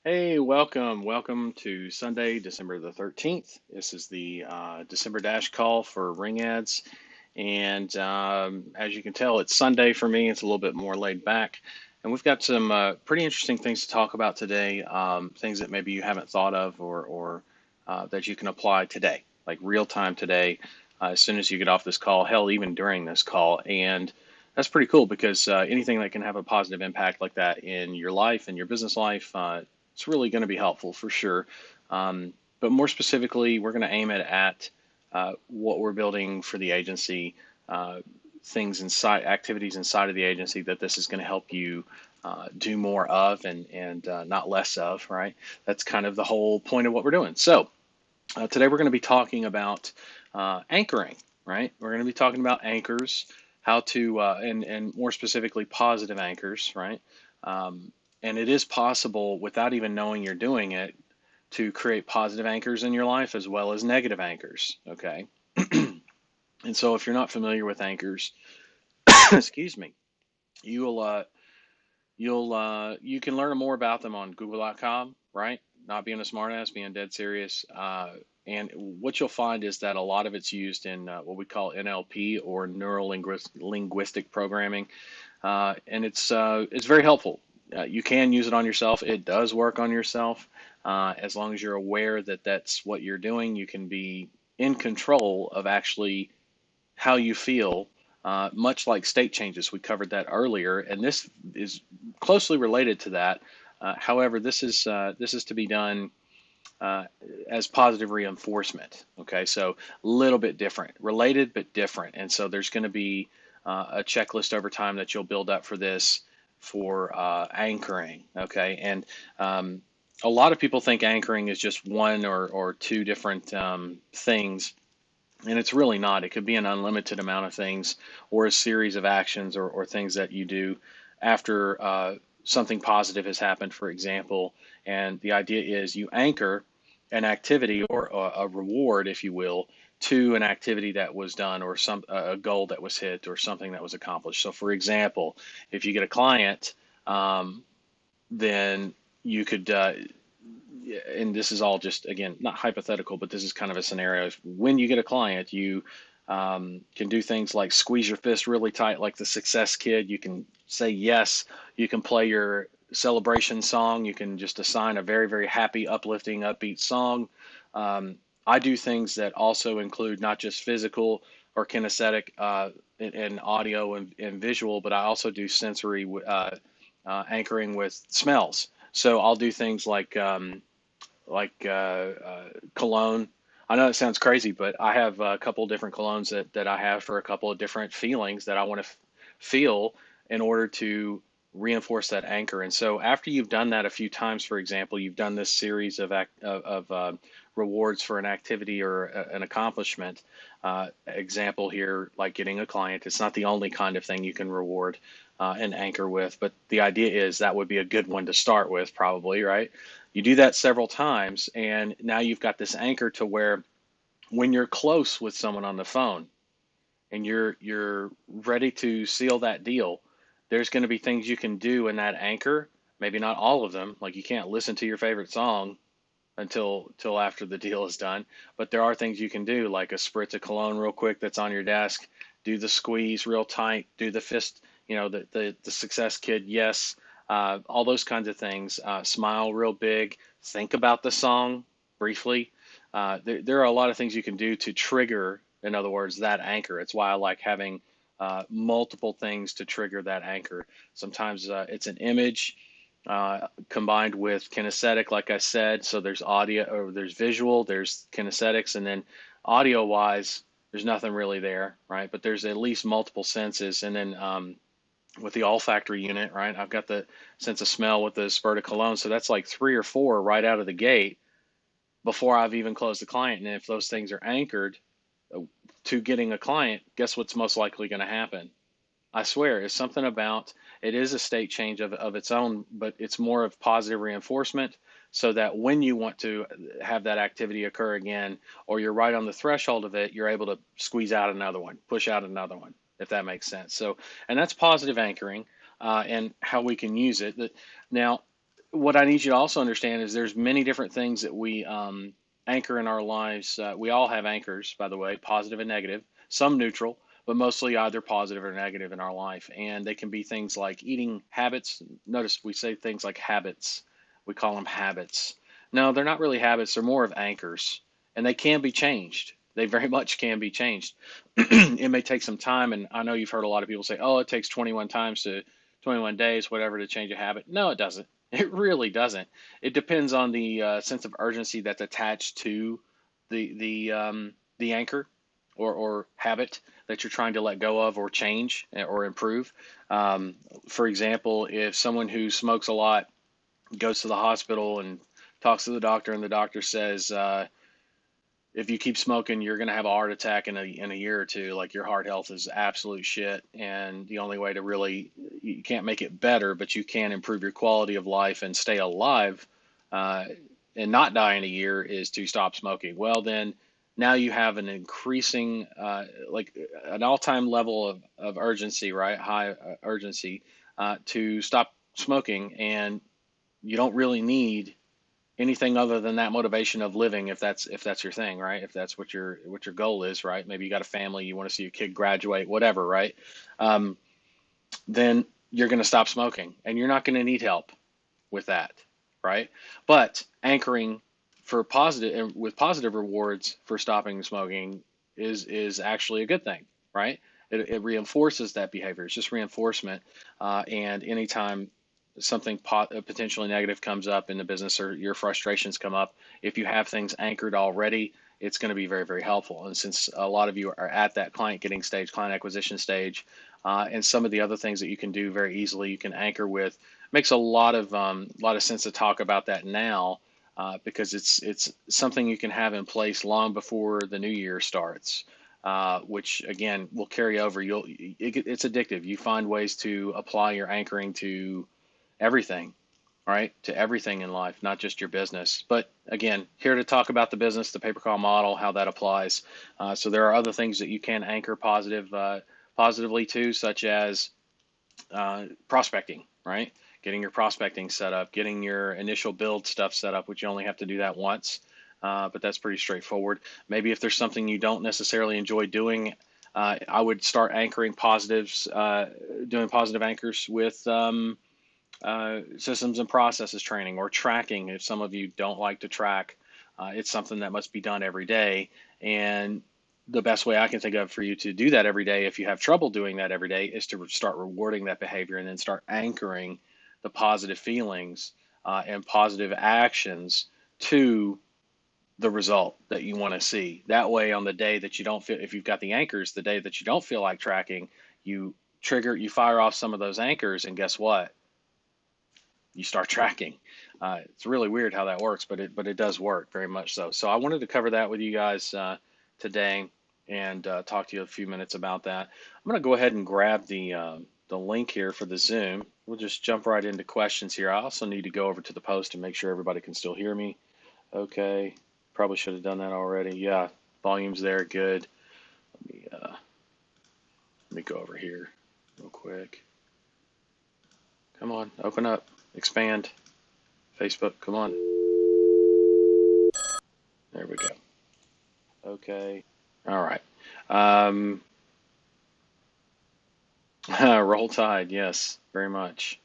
Hey, welcome to Sunday, December the 13th. This is the December Dash call for Ring Ads. And as you can tell, it's Sunday for me. It's a little bit more laid back. And we've got some pretty interesting things to talk about today, things that maybe you haven't thought of or that you can apply today, like real time today, as soon as you get off this call, hell, even during this call. And that's pretty cool because anything that can have a positive impact like that in your life and your business life, it's really going to be helpful for sure. But more specifically, we're going to aim it at what we're building for the agency, uh, things inside, activities inside of the agency that this is going to help you do more of and not less of, right? That's kind of the whole point of what we're doing. So today we're going to be talking about anchoring, right? We're going to be talking about anchors, how to, and more specifically, positive anchors, right? And it is possible without even knowing you're doing it to create positive anchors in your life as well as negative anchors, okay? And so if you're not familiar with anchors, excuse me, you'll you can learn more about them on google.com, right? Not being a smartass, being dead serious. And what you'll find is that a lot of it's used in what we call NLP or neuro linguistic programming, and it's very helpful. You can use it on yourself. It does work on yourself. As long as you're aware that that's what you're doing, you can be in control of actually how you feel, much like state changes. We covered that earlier, and this is closely related to that. However, this is to be done uh, as positive reinforcement. Okay, so a little bit different, related but different, and so there's going to be a checklist over time that you'll build up for this for anchoring. Okay, and a lot of people think anchoring is just one or two different things, and it's really not. It could be an unlimited amount of things or a series of actions or things that you do after something positive has happened, for example. And the idea is you anchor an activity or a reward, if you will, to an activity that was done or some a goal that was hit or something that was accomplished. So, for example, if you get a client, um, then you could and this is all just again not hypothetical, but this is kind of a scenario. When you get a client, you can do things like squeeze your fist really tight, like the Success Kid. You can say yes. You can play your celebration song. You can just assign a very very happy, uplifting, upbeat song. Um, I do things that also include not just physical or kinesthetic and audio and visual, but I also do sensory anchoring with smells. So I'll do things like cologne. I know it sounds crazy, but I have a couple of different colognes that I have for a couple of different feelings that I want to feel in order to reinforce that anchor. And so after you've done that a few times, for example, you've done this series of rewards for an activity or an accomplishment. Example here, like getting a client. It's not the only kind of thing you can reward and anchor with, but the idea is that would be a good one to start with, probably, right? You do that several times, and now you've got this anchor to where when you're close with someone on the phone and you're ready to seal that deal, there's going to be things you can do in that anchor. Maybe not all of them, like you can't listen to your favorite song until after the deal is done, but there are things you can do, like a spritz of cologne real quick that's on your desk, do the squeeze real tight, do the fist, the Success Kid, yes, all those kinds of things. Smile real big, think about the song briefly. There are a lot of things you can do to trigger, in other words, that anchor. It's why I like having multiple things to trigger that anchor. Sometimes it's an image combined with kinesthetic, like I said. So there's audio, or there's visual, there's kinesthetics, and then audio wise, there's nothing really there, right? But there's at least multiple senses. And then with the olfactory unit, right, I've got the sense of smell with the spurt of cologne. So that's like three or four right out of the gate before I've even closed the client. And if those things are anchored to getting a client, guess what's most likely going to happen? I swear, it's something about it is a state change of its own, but it's more of positive reinforcement so that when you want to have that activity occur again, or you're right on the threshold of it, you're able to squeeze out another one, push out another one, if that makes sense. So, and that's positive anchoring and how we can use it. Now, what I need you to also understand is there's many different things that we anchor in our lives. We all have anchors, by the way, positive and negative, some neutral, but mostly either positive or negative in our life. And they can be things like eating habits. Notice we say things like habits. We call them habits. No, they're not really habits. They're more of anchors, and they can be changed. They very much can be changed. It may take some time, and I know you've heard a lot of people say, "Oh, it takes 21 times to 21 days, whatever, to change a habit." No, it doesn't. It really doesn't. It depends on the sense of urgency that's attached to the anchor or habit that you're trying to let go of or change or improve. Um, for example, if someone who smokes a lot goes to the hospital and talks to the doctor, and the doctor says, if you keep smoking, you're going to have a heart attack in a year or two. Like, your heart health is absolute shit, and the only way to really, you can't make it better, but you can improve your quality of life and stay alive, uh, and not die in a year, is to stop smoking. Well, then now you have an increasing, like an all-time level of urgency, right? High urgency, to stop smoking, and you don't really need anything other than that motivation of living, if that's your thing, right? If that's what your goal is, right? Maybe you got a family, you want to see your kid graduate, whatever, right? um, then you're going to stop smoking, and you're not going to need help with that, right? But anchoring for positive and with positive rewards for stopping smoking is actually a good thing, right? It reinforces that behavior. It's just reinforcement. And anytime something potentially negative comes up in the business, or your frustrations come up, if you have things anchored already, it's going to be very, very helpful. And since a lot of you are at that client getting stage, client acquisition stage, and some of the other things that you can do very easily, you can anchor with. Makes a lot of sense to talk about that now, because it's something you can have in place long before the new year starts, which again will carry over. It's addictive. You find ways to apply your anchoring to everything, right? To everything in life, not just your business. But again, here to talk about the business, the pay per call model, how that applies. So there are other things that you can anchor positively to, such as prospecting, right? Getting your prospecting set up, getting your initial build stuff set up, which you only have to do that once, but that's pretty straightforward. Maybe if there's something you don't necessarily enjoy doing, I would start anchoring positives, doing positive anchors with systems and processes training, or tracking. If some of you don't like to track, it's something that must be done every day. And the best way I can think of for you to do that every day, if you have trouble doing that every day, is to start rewarding that behavior, and then start anchoring the positive feelings and positive actions to the result that you want to see. That way, on the day that you don't feel, if you've got the anchors, the day that you don't feel like tracking, you fire off some of those anchors, and guess what? You start tracking. It's really weird how that works, but it does work very much so. So I wanted to cover that with you guys today, and talk to you a few minutes about that. I'm going to go ahead and grab the link here for the Zoom. We'll just jump right into questions here. I also need to go over to the post and make sure everybody can still hear me. Okay, probably should have done that already. Yeah, volume's there, good. Let me go over here real quick. Come on, open up, expand. Facebook, come on. There we go. Okay. All right. Um, Roll Tide, yes, very much.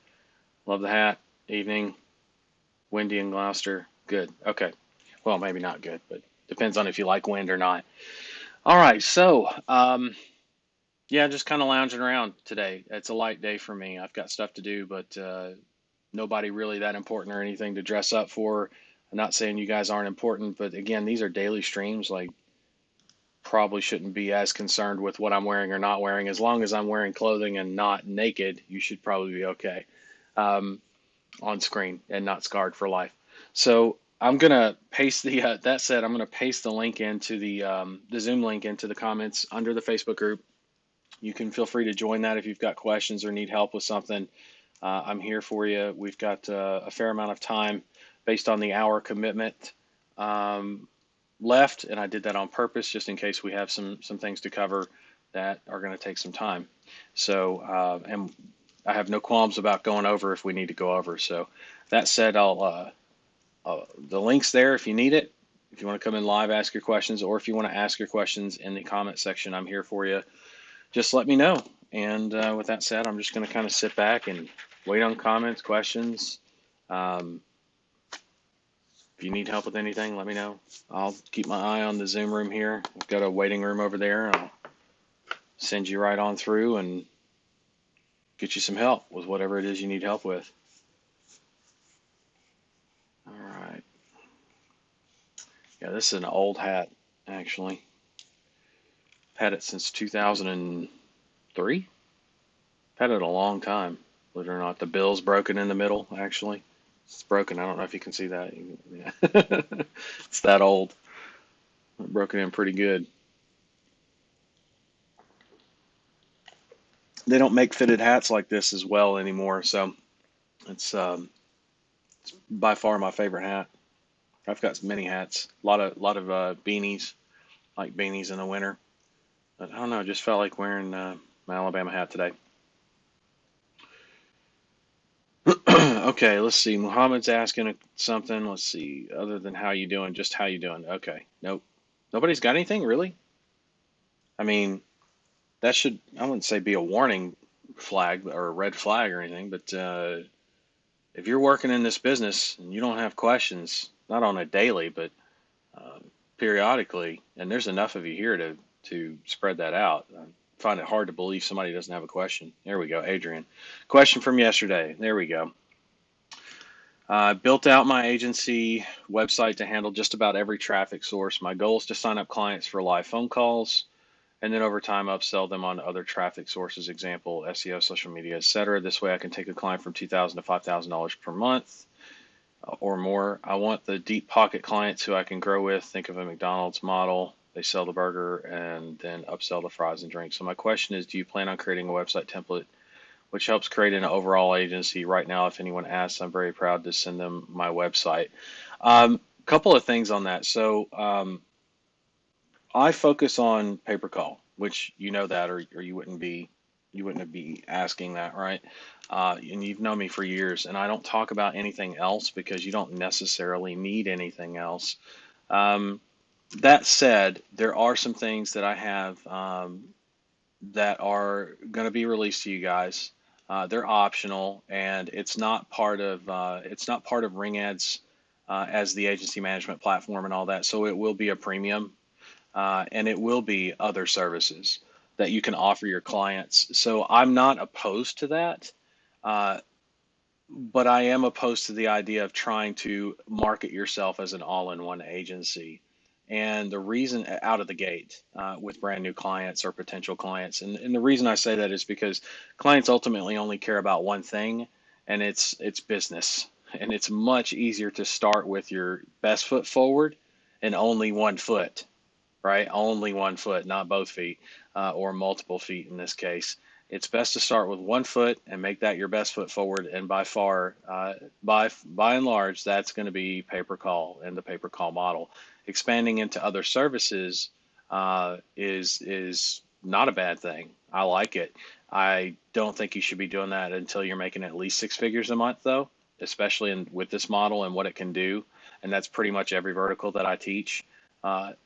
Love the hat. Evening, windy in Gloucester. Good. Okay. Well, maybe not good, but depends on if you like wind or not. All right. So, yeah, just kind of lounging around today. It's a light day for me. I've got stuff to do, but nobody really that important or anything to dress up for. I'm not saying you guys aren't important, but again, these are daily streams. Like, probably shouldn't be as concerned with what I'm wearing or not wearing. As long as I'm wearing clothing and not naked, you should probably be okay um, on screen and not scarred for life. So I'm gonna paste that said, I'm gonna paste the link into the Zoom link into the comments under the Facebook group. You can feel free to join that if you've got questions or need help with something. I'm here for you. We've got a fair amount of time based on the hour commitment um, left, and I did that on purpose just in case we have some things to cover that are going to take some time. So, and I have no qualms about going over if we need to go over. So, That said, the link's there if you need it. If you want to come in live, ask your questions, or if you want to ask your questions in the comment section, I'm here for you. Just let me know. And with that said, I'm just going to kind of sit back and wait on comments, questions. Um, if you need help with anything, let me know. I'll keep my eye on the Zoom room here. I've got a waiting room over there. I'll send you right on through and get you some help with whatever it is you need help with. All right. Yeah, this is an old hat, actually. Had it since 2003. Had it a long time, believe it or not. The bill's broken in the middle, actually. It's broken. I don't know if you can see that. Yeah. It's that old. Broken in pretty good. They don't make fitted hats like this as well anymore, so it's by far my favorite hat. I've got many hats, a lot of beanies, like beanies in the winter. But I don't know, just felt like wearing my Alabama hat today. Okay, let's see. Muhammad's asking something. Let's see. Other than how you doing, just how you doing. Okay. Nope. Nobody's got anything, really? I mean, that should, I wouldn't say be a warning flag or a red flag or anything, but if you're working in this business and you don't have questions, not on a daily, but uh, periodically, and there's enough of you here to spread that out. I find it hard to believe somebody doesn't have a question. There we go, Adrian. Question from yesterday. There we go. Built out my agency website to handle just about every traffic source. My goal is to sign up clients for live phone calls and then over time upsell them on other traffic sources, example, SEO, social media, etc. This way I can take a client from $2,000 to $5,000 per month or more. I want the deep pocket clients who I can grow with. Think of a McDonald's model. They sell the burger and then upsell the fries and drinks. So my question is, do you plan on creating a website template which helps create an overall agency? Right now, if anyone asks, I'm very proud to send them my website. Couple of things on that. So I focus on pay per call, which you know that, or you wouldn't be asking that, right? And you've known me for years, and I don't talk about anything else because you don't necessarily need anything else. Um, that said, there are some things that I have that are going to be released to you guys. They're optional, and it's not part of RingAds as the agency management platform and all that. So it will be a premium, and it will be other services that you can offer your clients. So I'm not opposed to that, uh, but I am opposed to the idea of trying to market yourself as an all-in-one agency. And the reason out of the gate with brand new clients or potential clients, and the reason I say that is because clients ultimately only care about one thing, and it's business. And it's much easier to start with your best foot forward and only one foot, right? Only one foot, not both feet, or multiple feet in this case. It's best to start with one foot and make that your best foot forward. And by far, by and large, that's going to be pay per call and the pay per call model. Expanding into other services is not a bad thing. I like it. I don't think you should be doing that until you're making at least six figures a month, though, especially with this model and what it can do. And that's pretty much every vertical that I teach.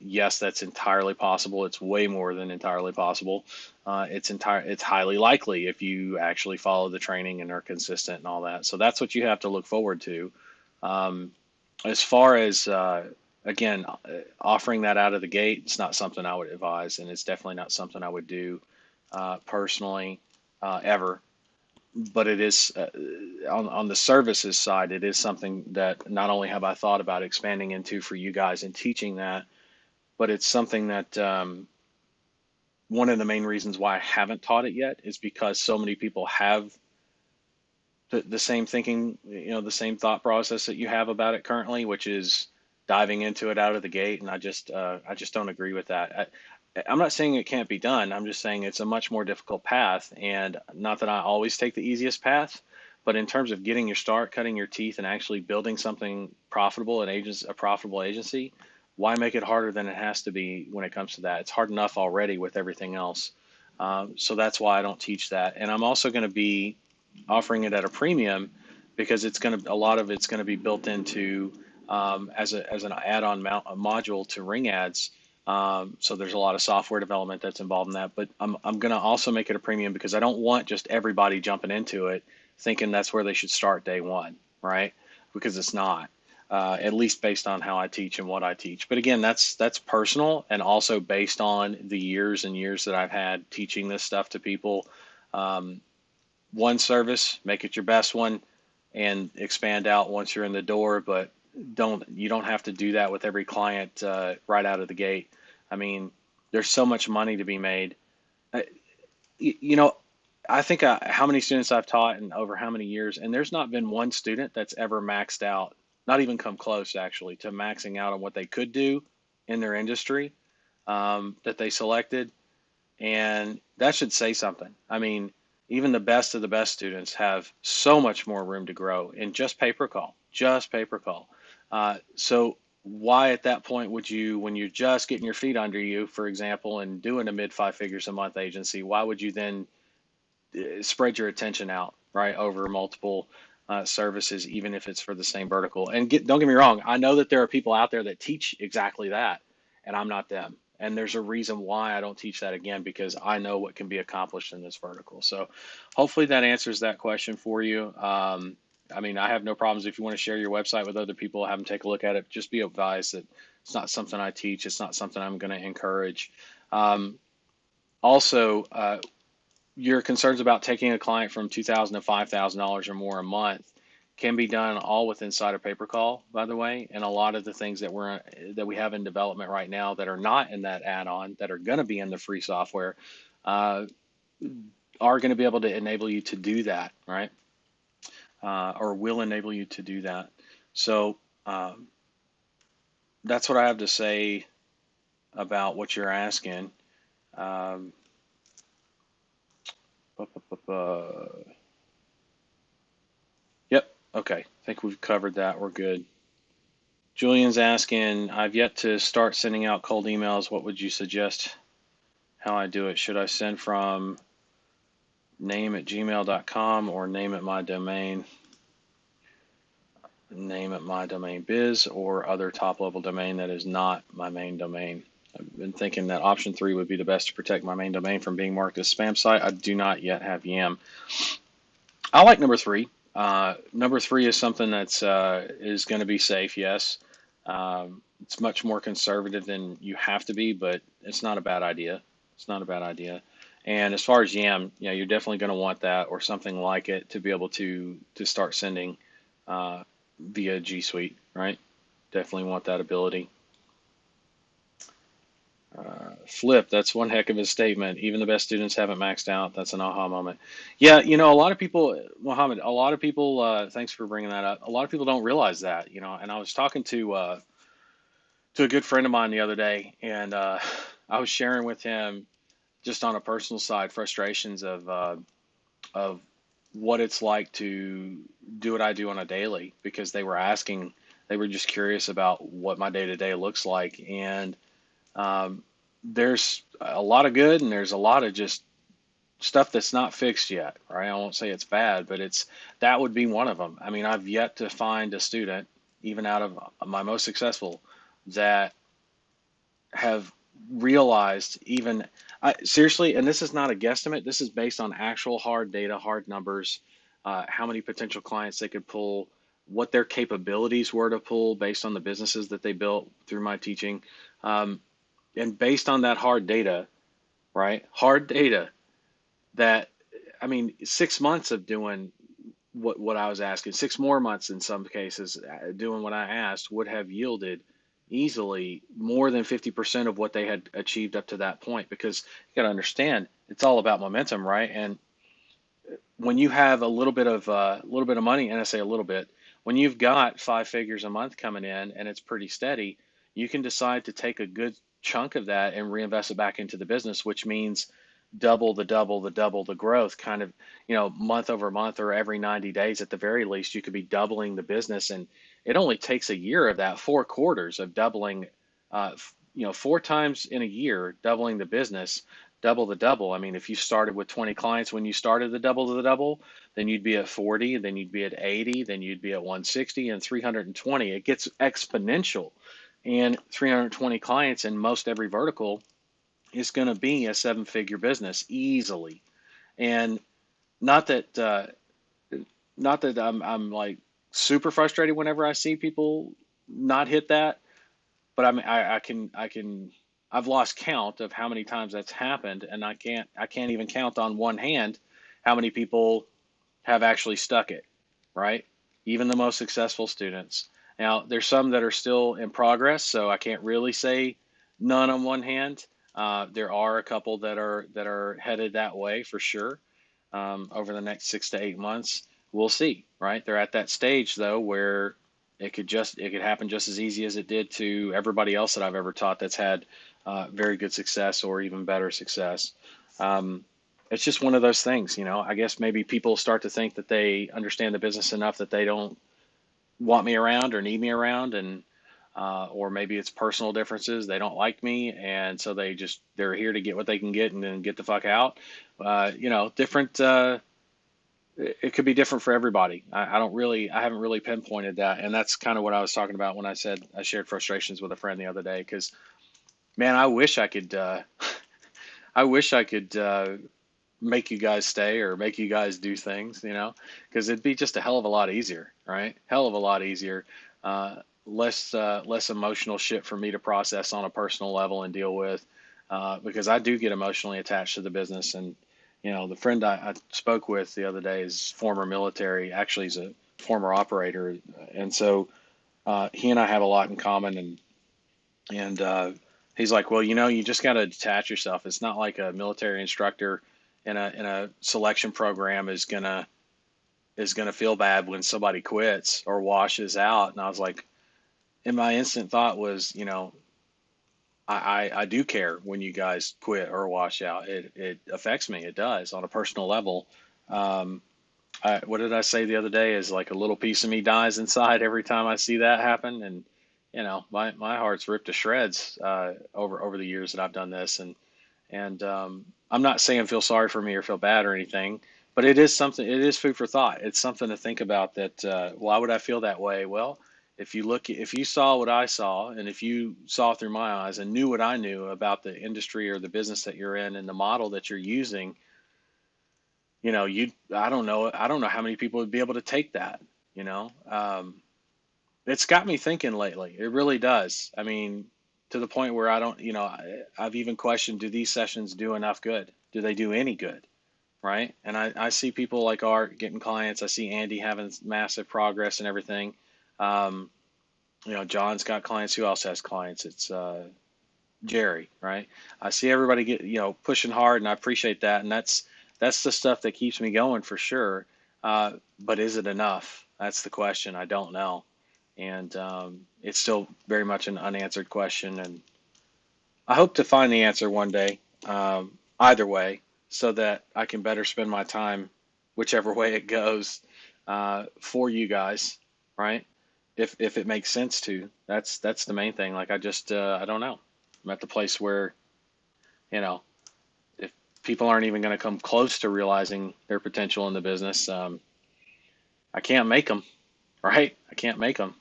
Yes, that's entirely possible. It's way more than entirely possible. It's highly likely if you actually follow the training and are consistent and all that. So that's what you have to look forward to. Um, as far as again, offering that out of the gate, it's not something I would advise, and it's definitely not something I would do personally ever. But it is on the services side, it is something that not only have I thought about expanding into for you guys and teaching that, but it's something that one of the main reasons why I haven't taught it yet is because so many people have the same thinking, the same thought process that you have about it currently, which is diving into it out of the gate. And I just don't agree with that. I'm not saying it can't be done. I'm just saying it's a much more difficult path. And not that I always take the easiest path, but in terms of getting your start, cutting your teeth, and actually building something profitable, a profitable agency, why make it harder than it has to be when it comes to that? It's hard enough already with everything else. So that's why I don't teach that. And I'm also going to be offering it at a premium because a lot of it's going to be built into as an add-on a module to Ring Ads. So there's a lot of software development that's involved in that. But I'm going to also make it a premium because I don't want just everybody jumping into it thinking that's where they should start day one, right? Because it's not. At least based on how I teach and what I teach. But again, that's personal and also based on the years and years that I've had teaching this stuff to people. Um, One service, make it your best one, and expand out once you're in the door. But you don't have to do that with every client right out of the gate. I mean, there's so much money to be made. Uh, you know, I think how many students I've taught and over how many years, and there's not been one student that's ever maxed out, not even come close actually to maxing out on what they could do in their industry that they selected. And that should say something. I mean, even the best of the best students have so much more room to grow in just pay per call, just pay per call. So why at that point would you, when you're just getting your feet under you, for example, and doing a mid five figures a month agency, why would you then spread your attention out, right, over multiple services, even if it's for the same vertical? And don't get me wrong, I know that there are people out there that teach exactly that, and I'm not them. And there's a reason why I don't teach that again, because I know what can be accomplished in this vertical. So hopefully that answers that question for you. I mean, I have no problems if you want to share your website with other people, have them take a look at it. Just be advised that it's not something I teach. It's not something I'm going to encourage. Um, Also, your concerns about taking a client from $2,000 to $5,000 or more a month can be done all with inside a pay per call, by the way. And a lot of the things that we have in development right now that are not in that add-on, that are going to be in the free software, uh, are going to be able to enable you to do that, right? Or will enable you to do that. So that's what I have to say about what you're asking. Um, Yep. Okay. I think we've covered that. We're good. Julian's asking, I've yet to start sending out cold emails. What would you suggest how I do it? Should I send from name@gmail.com or name@my domain biz, or other top level domain that is not my main domain? I've been thinking that option 3 would be the best to protect my main domain from being marked as spam site. I do not yet have Yam. I like number 3. Number 3 is something that's is going to be safe. Yes, it's much more conservative than you have to be, but it's not a bad idea. It's not a bad idea. And as far as Yam, you're definitely going to want that or something like it to be able to start sending via G Suite, right? Definitely want that ability. Flip, that's one heck of a statement. Even the best students haven't maxed out. That's an aha moment. Yeah, a lot of people, Mohammed, a lot of people, thanks for bringing that up. A lot of people don't realize that, and I was talking to a good friend of mine the other day, and I was sharing with him just on a personal side frustrations of what it's like to do what I do on a daily, because they were just curious about what my day to day looks like. And um, there's a lot of good and there's a lot of just stuff that's not fixed yet, right? I won't say it's bad, but that would be one of them. I mean, I've yet to find a student, even out of my most successful, that have realized even seriously, and this is not a guesstimate, this is based on actual hard data, hard numbers, how many potential clients they could pull, what their capabilities were to pull based on the businesses that they built through my teaching. Um, and based on that hard data, right? Hard data that, I mean, 6 months of doing what I was asking, 6 more months in some cases, doing what I asked would have yielded easily more than 50% of what they had achieved up to that point. Because you got to understand, it's all about momentum, right? And when you have a little bit of money, and I say a little bit, when you've got five figures a month coming in and it's pretty steady, you can decide to take a good chunk of that and reinvest it back into the business, which means double the growth, kind of, month over month or every 90 days at the very least. You could be doubling the business, and it only takes a year of that, 4 quarters of doubling, 4 times in a year, doubling the business double the double. I mean, if you started with 20 clients when you started the double, then you'd be at 40, then you'd be at 80, then you'd be at 160 and 320. It gets exponential. And 320 clients in most every vertical is going to be a seven-figure business easily. And not that not that I'm like super frustrated whenever I see people not hit that, but I can I've lost count of how many times that's happened, and I can't even count on one hand how many people have actually stuck it, right? Even the most successful students. Now, there's some that are still in progress, so I can't really say none on one hand. There are a couple that are headed that way for sure. Over the next 6 to 8 months, we'll see, right? They're at that stage though where it could happen just as easy as it did to everybody else that I've ever taught that's had very good success or even better success. Um, it's just one of those things, you know. I guess maybe people start to think that they understand the business enough that they don't want me around or need me around, and or maybe it's personal differences. They don't like me, and so they're here to get what they can get and then get the fuck out. Different. It could be different for everybody. I haven't really pinpointed that, and that's kind of what I was talking about when I said I shared frustrations with a friend the other day. Because man, I wish I could. I wish I could make you guys stay or make you guys do things, because it'd be just a hell of a lot easier, right? Hell of a lot easier. Less emotional shit for me to process on a personal level and deal with, because I do get emotionally attached to the business. And the friend I spoke with the other day is former military. Actually, he's a former operator, and so he and I have a lot in common. And he's like, well, you just got to detach yourself. It's not like a military instructor in a selection program is gonna feel bad when somebody quits or washes out. And I was like, and my instant thought was, I do care when you guys quit or wash out. It affects me. It does on a personal level. Um, what did I say the other day? Is like a little piece of me dies inside every time I see that happen. And my heart's ripped to shreds over the years that I've done this. And I'm not saying feel sorry for me or feel bad or anything, but it is something. It is food for thought. It's something to think about. That why would I feel that way? Well, if you saw what I saw, and if you saw through my eyes and knew what I knew about the industry or the business that you're in and the model that you're using, you I don't know how many people would be able to take that. You know, it's got me thinking lately. It really does. I mean, to the point where I don't, I've even questioned, do these sessions do enough good? Do they do any good? Right. And I see people like Art getting clients. I see Andy having massive progress and everything. Um, John's got clients. Who else has clients? It's Jerry, right? I see everybody get, pushing hard, and I appreciate that. And that's the stuff that keeps me going for sure. But is it enough? That's the question. I don't know. And it's still very much an unanswered question. And I hope to find the answer one day, either way, so that I can better spend my time, whichever way it goes, for you guys, right? If it makes sense to. That's the main thing. Like I don't know. I'm at the place where you know if people aren't even going to come close to realizing their potential in the business, I can't make them, right? I can't make them.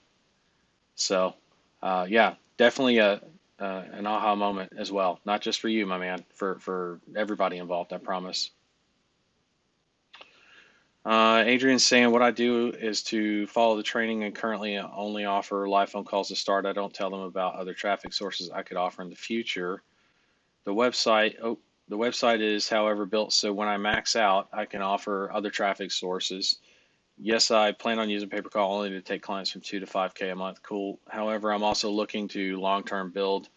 So, yeah, definitely an aha moment as well. Not just for you, my man, for everybody involved. I promise. Adrian's saying what I do is to follow the training and currently only offer live phone calls to start. I don't tell them about other traffic sources I could offer in the future. The website, oh, the website is, however, built so when I max out, I can offer other traffic sources. Yes, I plan on using pay per call only to take clients from 2 to 5K a month. Cool. However, I'm also looking to long-term build,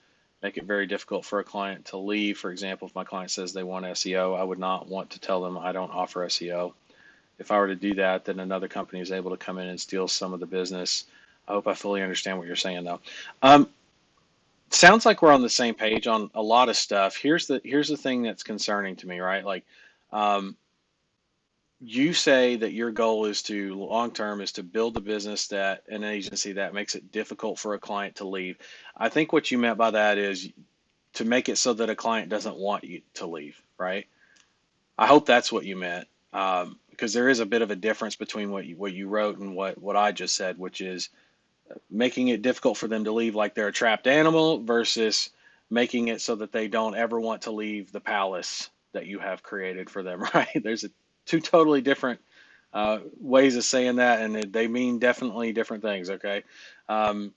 make it very difficult for a client to leave. For example, if my client says they want SEO, I would not want to tell them I don't offer SEO. If I were to do that, then another company is able to come in and steal some of the business. I hope I fully understand what you're saying, though. Um, Sounds like we're on the same page on a lot of stuff. Here's the thing that's concerning to me, right? Like, um, you say that your goal is to long term is to build a business that an agency that makes it difficult for a client to leave. I think what you meant by that is to make it so that a client doesn't want you to leave, right? I hope that's what you meant, because there is a bit of a difference between what you wrote and what I just said, which is making it difficult for them to leave like they're a trapped animal versus making it so that they don't ever want to leave the palace that you have created for them, right? There's two totally different ways of saying that, and they mean definitely different things, okay? Um,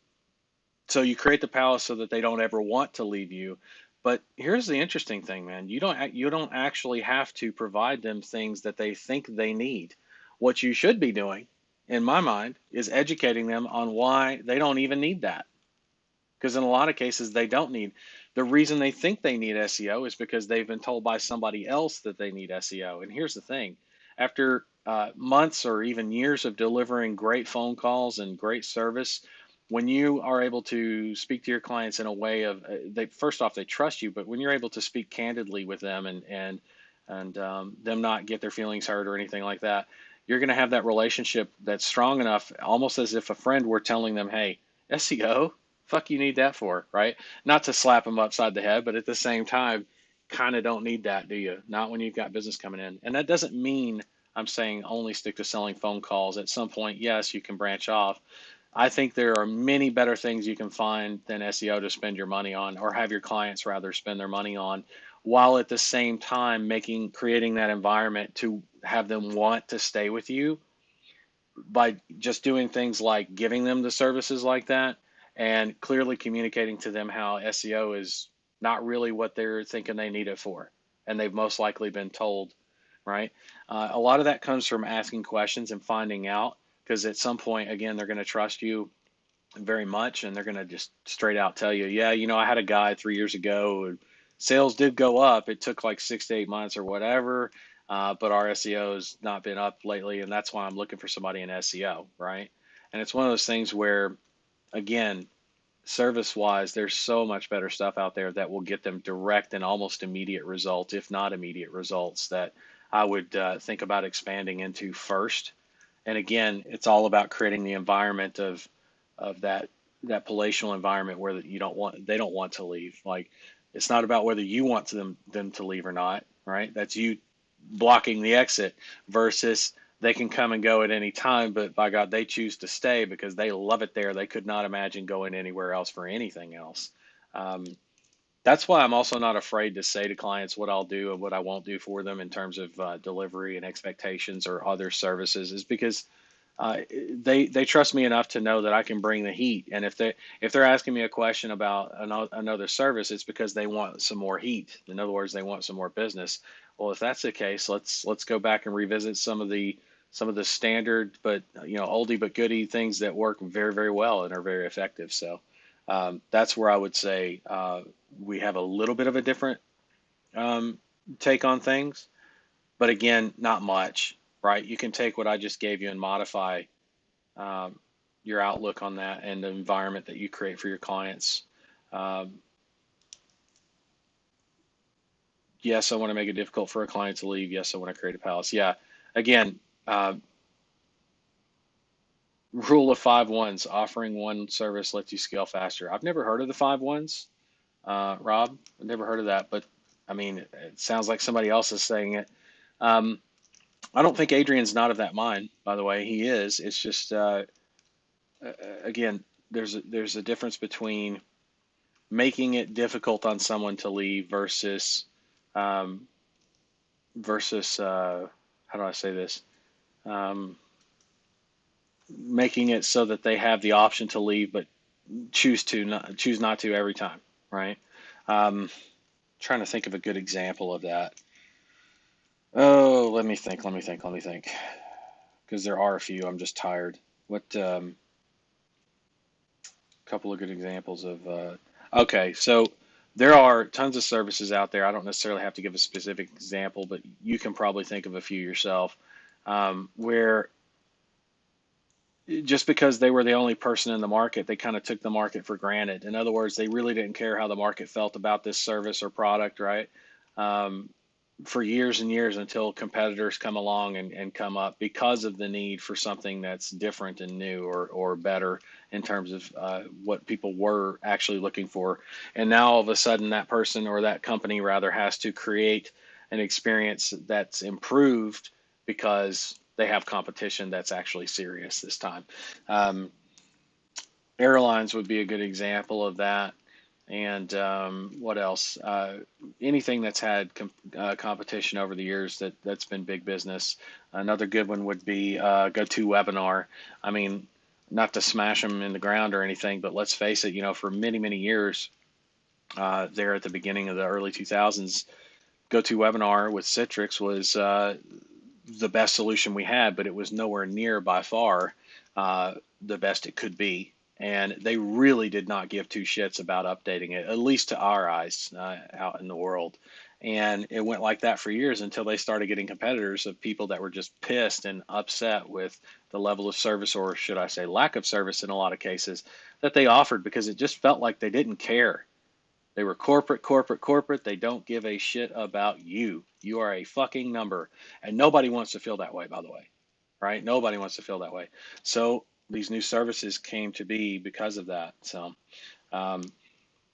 so you create the palace so that they don't ever want to leave you. But here's the interesting thing, man. You don't actually have to provide them things that they think they need. What you should be doing, in my mind, is educating them on why they don't even need that. Because in a lot of cases, they don't need. The reason they think they need SEO is because they've been told by somebody else that they need SEO. And here's the thing: after months or even years of delivering great phone calls and great service, when you are able to speak to your clients in a way of they first off they trust you, but when you're able to speak candidly with them and them not get their feelings hurt or anything like that, you're going to have that relationship that's strong enough, almost as if a friend were telling them, "Hey, SEO, fuck you need that for," right? Not to slap them upside the head, but at the same time, kind of don't need that, do you? Not when you've got business coming in. And that doesn't mean I'm saying only stick to selling phone calls. At some point, yes, you can branch off. I think there are many better things you can find than SEO to spend your money on, or have your clients rather spend their money on, while at the same time creating that environment to have them want to stay with you by just doing things like giving them the services like that and clearly communicating to them how SEO is not really what they're thinking they need it for. And they've most likely been told, right? A lot of that comes from asking questions and finding out, because at some point, again, they're going to trust you very much and they're going to just straight out tell you, yeah, I had a guy 3 years ago, sales did go up. It took like 6 to 8 months or whatever, but our SEO has not been up lately, and that's why I'm looking for somebody in SEO, right? And it's one of those things where, again, service wise, there's so much better stuff out there that will get them direct and almost immediate results, if not immediate results, that I would think about expanding into first. And again, it's all about creating the environment of that palatial environment where they don't want to leave. Like, it's not about whether you want them to leave or not, right? That's you blocking the exit versus they can come and go at any time, but by God, they choose to stay because they love it there. They could not imagine going anywhere else for anything else. Um, that's why I'm also not afraid to say to clients what I'll do and what I won't do for them in terms of delivery and expectations or other services, is because they trust me enough to know that I can bring the heat. And if they're asking me a question about another service, it's because they want some more heat. In other words, they want some more business. Well, if that's the case, let's go back and revisit some of the standard but oldie but goodie things that work very very well and are very effective. So that's where I would say we have a little bit of a different um, take on things, but again, not much, right? You can take what I just gave you and modify um, your outlook on that and the environment that you create for your clients. Um, yes, I want to make it difficult for a client to leave. Yes, I want to create a palace. Yeah. Again, rule of 5 1s: offering one service lets you scale faster. I've never heard of the 5 1s, Rob. I've never heard of that, but I mean, it sounds like somebody else is saying it. Um, I don't think Adrian's not of that mind, by the way. He is. It's just, again, there's a difference between making it difficult on someone to leave um, versus how do I say this? Um, Making it so that they have the option to leave, but choose not to every time, right? Um, Trying to think of a good example of that. Oh, let me think, because there are a few. I'm just tired. What couple of good examples of okay, so there are tons of services out there. I don't necessarily have to give a specific example, but you can probably think of a few yourself, where just because they were the only person in the market, they kind of took the market for granted. In other words, they really didn't care how the market felt about this service or product, right? Um, for years and years, until competitors come along and come up because of the need for something that's different and new or better in terms of what people were actually looking for. And now all of a sudden, that person or that company rather has to create an experience that's improved because they have competition that's actually serious this time. Um, Airlines would be a good example of that. And what else? Anything that's had competition over the years that's been big business. Another good one would be GoToWebinar. I mean, not to smash them in the ground or anything, but let's face it. For many years, there at the beginning of the early 2000s, GoToWebinar with Citrix was the best solution we had, but it was nowhere near by far the best it could be. And they really did not give two shits about updating it, at least to our eyes out in the world. And it went like that for years until they started getting competitors of people that were just pissed and upset with the level of service, or should I say lack of service in a lot of cases, that they offered, because it just felt like they didn't care. They were corporate, corporate, corporate. They don't give a shit about you. You are a fucking number. And nobody wants to feel that way, by the way, right? Nobody wants to feel that way. So these new services came to be because of that. So um,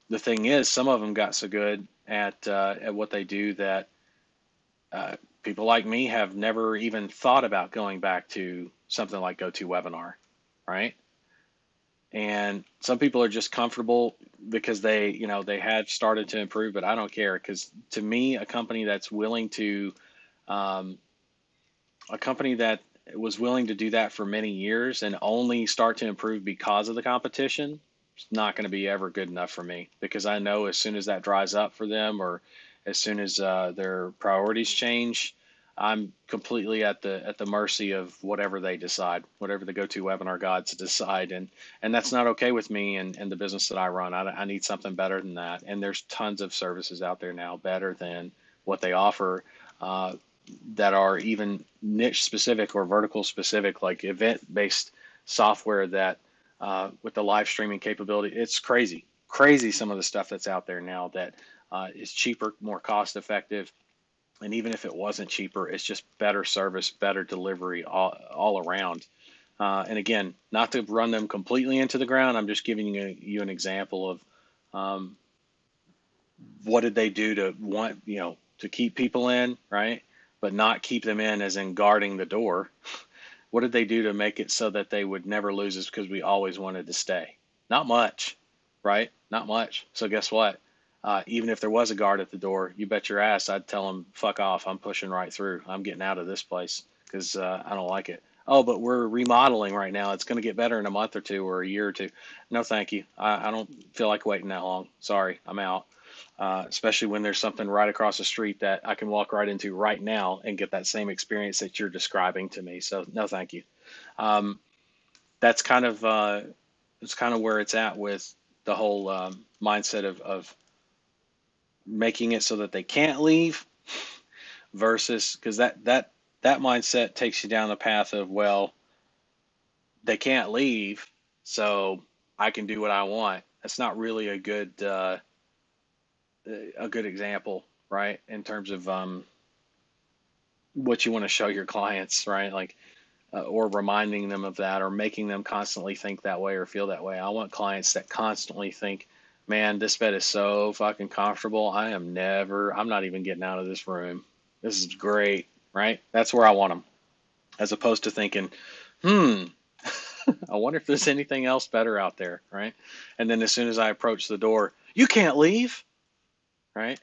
the thing is, some of them got so good at what they do that people like me have never even thought about going back to something like GoToWebinar, right? And some people are just comfortable because they had started to improve, but I don't care, because to me, um, a company that was willing to do that for many years and only start to improve because of the competition, it's not going to be ever good enough for me, because I know as soon as that dries up for them, or as soon as their priorities change, I'm completely at the mercy of whatever they decide, whatever the GoToWebinar gods decide, and that's not okay with me and the business that I run. I need something better than that, and there's tons of services out there now better than what they offer. That are even niche specific or vertical specific, like event based software that with the live streaming capability, it's crazy some of the stuff that's out there now that is cheaper, more cost effective. And even if it wasn't cheaper, it's just better service, better delivery all around. And again, not to run them completely into the ground, I'm just giving you an example of um, what did they do to to keep people in, right? But not keep them in as in guarding the door. What did they do to make it so that they would never lose us because we always wanted to stay? Not much, right? Not much. So guess what? Even if there was a guard at the door, you bet your ass I'd tell them, fuck off. I'm pushing right through. I'm getting out of this place because I don't like it. Oh, but we're remodeling right now. It's going to get better in a month or two or a year or two. No, thank you. I don't feel like waiting that long. Sorry, I'm out. Especially when there's something right across the street that I can walk right into right now and get that same experience that you're describing to me. So no, thank you. Um, that's kind of where it's at with the whole mindset of making it so that they can't leave versus, because that mindset takes you down the path of, well, they can't leave, so I can do what I want. That's not really a good example, right? In terms of what you want to show your clients, right? Like, or reminding them of that, or making them constantly think that way or feel that way. I want clients that constantly think, man, this bed is so fucking comfortable. I'm not even getting out of this room. This is great, right? That's where I want them, as opposed to thinking, hmm, I wonder if there's anything else better out there, right? And then as soon as I approach the door, you can't leave, right?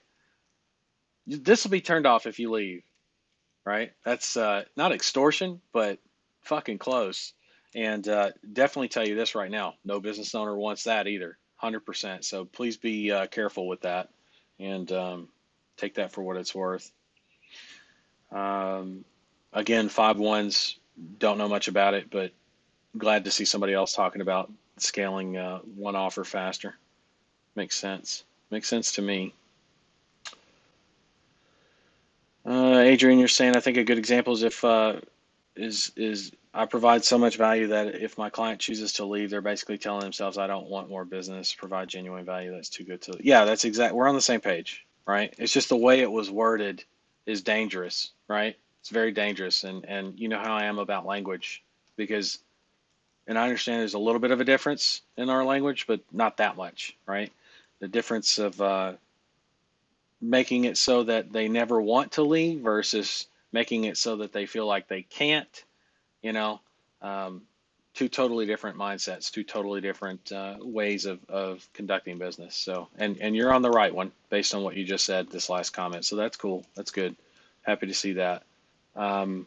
This will be turned off if you leave, right? That's not extortion, but fucking close. And definitely tell you this right now, no business owner wants that either, 100%. So please be careful with that, and take that for what it's worth. Um, Again, 5-1s, don't know much about it, but glad to see somebody else talking about scaling one offer faster. Makes sense. Makes sense to me. Adrian, you're saying, I think a good example is if is I provide so much value that if my client chooses to leave, they're basically telling themselves, I don't want more business. Provide genuine value. That's too good to. Yeah, that's exact. We're on the same page, right? It's just the way it was worded is dangerous, right? It's very dangerous, and you know how I am about language, because And I understand there's a little bit of a difference in our language, but not that much, right? The difference of making it so that they never want to leave versus making it so that they feel like they can't, you know, um, two totally different mindsets, two totally different ways of conducting business. So, and you're on the right one based on what you just said, this last comment. So that's cool. That's good. Happy to see that. Um,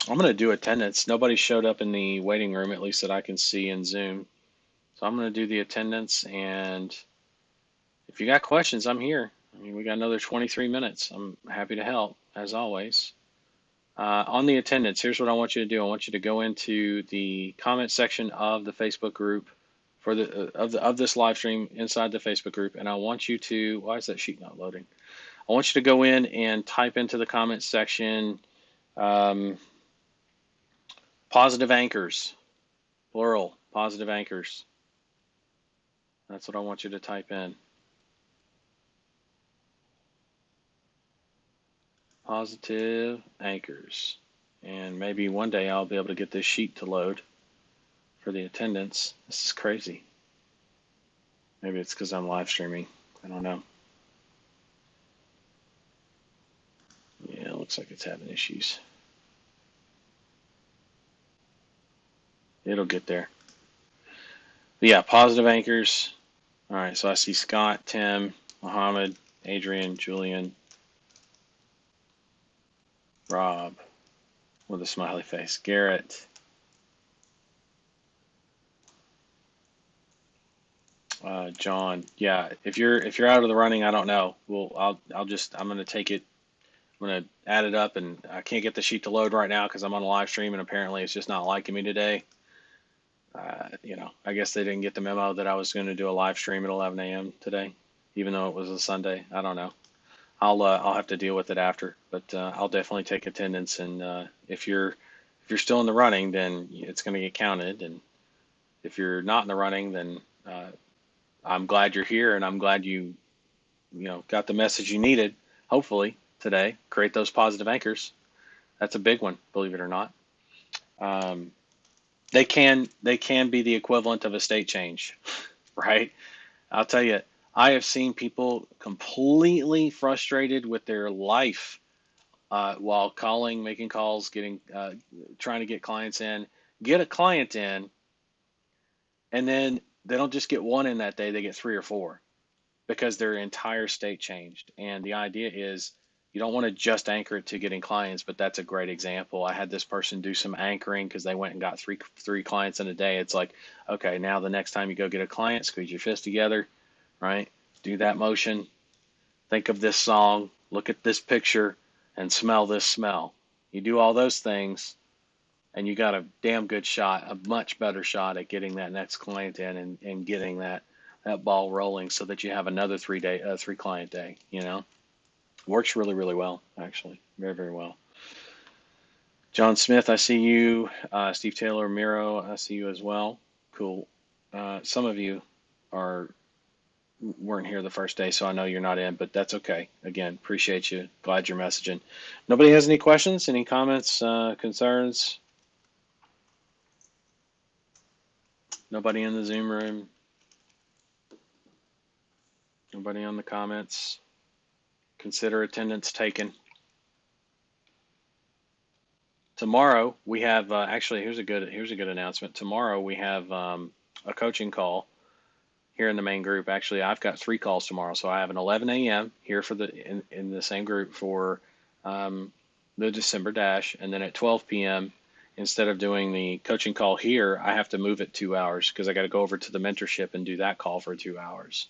I'm going to do attendance. Nobody showed up in the waiting room, at least that I can see in Zoom. So I'm going to do the attendance. And if you got questions, I'm here. I mean, we got another 23 minutes. I'm happy to help, as always. On the attendance, here's what I want you to do. I want you to go into the comment section of the Facebook group for of this live stream inside the Facebook group, and I want you to. Why is that sheet not loading? I want you to go in and type into the comment section um, positive anchors, plural, positive anchors. That's what I want you to type in. Positive anchors. And maybe one day I'll be able to get this sheet to load for the attendance. This is crazy. Maybe it's because I'm live streaming. I don't know. Yeah, it looks like it's having issues. It'll get there. But yeah, positive anchors. All right, so I see Scott, Tim, Mohammed, Adrian, Julian, Rob with a smiley face, Garrett, John. Yeah, if you're out of the running, I don't know. Well, I'm gonna take it. I'm gonna add it up, and I can't get the sheet to load right now because I'm on a live stream, and apparently it's just not liking me today. I guess they didn't get the memo that I was going to do a live stream at 11 a.m. today, even though it was a Sunday. I don't know. I'll have to deal with it after, but I'll definitely take attendance. And if you're still in the running, then it's going to get counted. And if you're not in the running, then I'm glad you're here, and I'm glad you got the message you needed. Hopefully today, create those positive anchors. That's a big one, believe it or not. Um, they can be the equivalent of a state change, right? I'll tell you, I have seen people completely frustrated with their life while calling, making calls, trying to get clients in, get a client in, and then they don't just get one in that day, they get three or four because their entire state changed. And the idea is you don't want to just anchor it to getting clients, but that's a great example. I had this person do some anchoring because they went and got three clients in a day. It's like, okay, now the next time you go get a client, squeeze your fist together, right? Do that motion. Think of this song, look at this picture, and smell this smell. You do all those things, and you got a damn good shot, a much better shot at getting that next client in and getting that ball rolling so that you have another 3 client day. Works really, really well, actually. Very, very well. John Smith, I see you. Steve Taylor, Miro, I see you as well. Cool. Some of you weren't here the first day, so I know you're not in, but that's okay. Again, appreciate you. Glad you're messaging. Nobody has any questions, any comments, concerns? Nobody in the Zoom room? Nobody on the comments? Consider attendance taken. Tomorrow we have actually here's a good announcement. Tomorrow we have a coaching call here in the main group. Actually, I've got 3 calls tomorrow, so I have an 11 a.m. here for in the same group for the December dash, and then at 12 p.m. instead of doing the coaching call here, I have to move it 2 hours because I got to go over to the mentorship and do that call for 2 hours.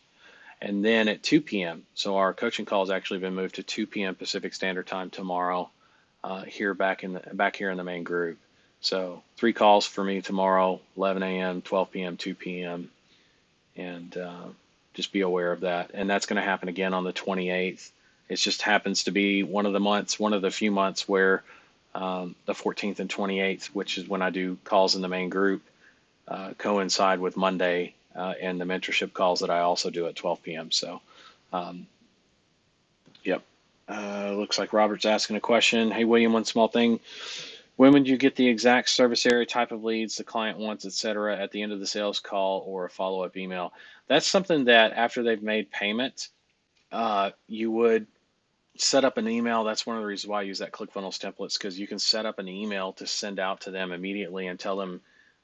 And then at 2 p.m. So our coaching call has actually been moved to 2 p.m. Pacific Standard Time tomorrow, here back here in the main group. So 3 calls for me tomorrow, 11 a.m., 12 p.m., 2 p.m. And just be aware of that. And that's going to happen again on the 28th. It just happens to be one of the few months where the 14th and 28th, which is when I do calls in the main group, coincide with Monday and the mentorship calls that I also do at 12 p.m. So, yep. Looks like Robert's asking a question. Hey, William, one small thing. When would you get the exact service area, type of leads the client wants, et cetera, at the end of the sales call or a follow-up email? That's something that after they've made payment, you would set up an email. That's one of the reasons why I use that ClickFunnels templates, because you can set up an email to send out to them immediately and tell them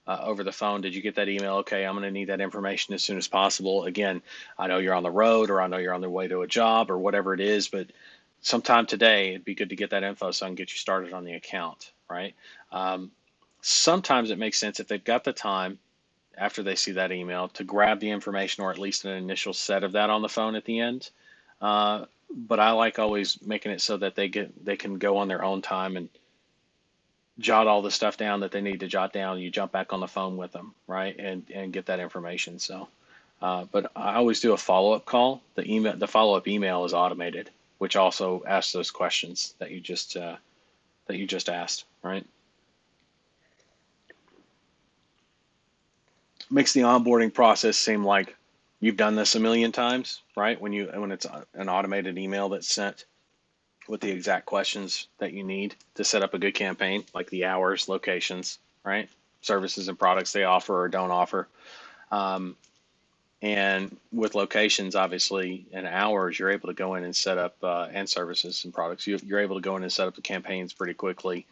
over the phone, did you get that email? Okay, I'm going to need that information as soon as possible. Again, I know you're on the road, or I know you're on the way to a job, or whatever it is, but sometime today it'd be good to get that info so I can get you started on the account, right? Sometimes it makes sense if they've got the time after they see that email to grab the information, or at least an initial set of that on the phone at the end. But I like always making it so that they can go on their own time and jot all the stuff down that they need to jot down. You jump back on the phone with them, right, and get that information. So, but I always do a follow-up call. The follow-up email is automated, which also asks those questions that you just asked, right? Makes the onboarding process seem like you've done this a million times, right? When it's an automated email that's sent with the exact questions that you need to set up a good campaign, like the hours, locations, right? Services and products they offer or don't offer. Um, and with locations, obviously, and hours, you're able to go in and set up, and services and products, you're able to go in and set up the campaigns pretty quickly.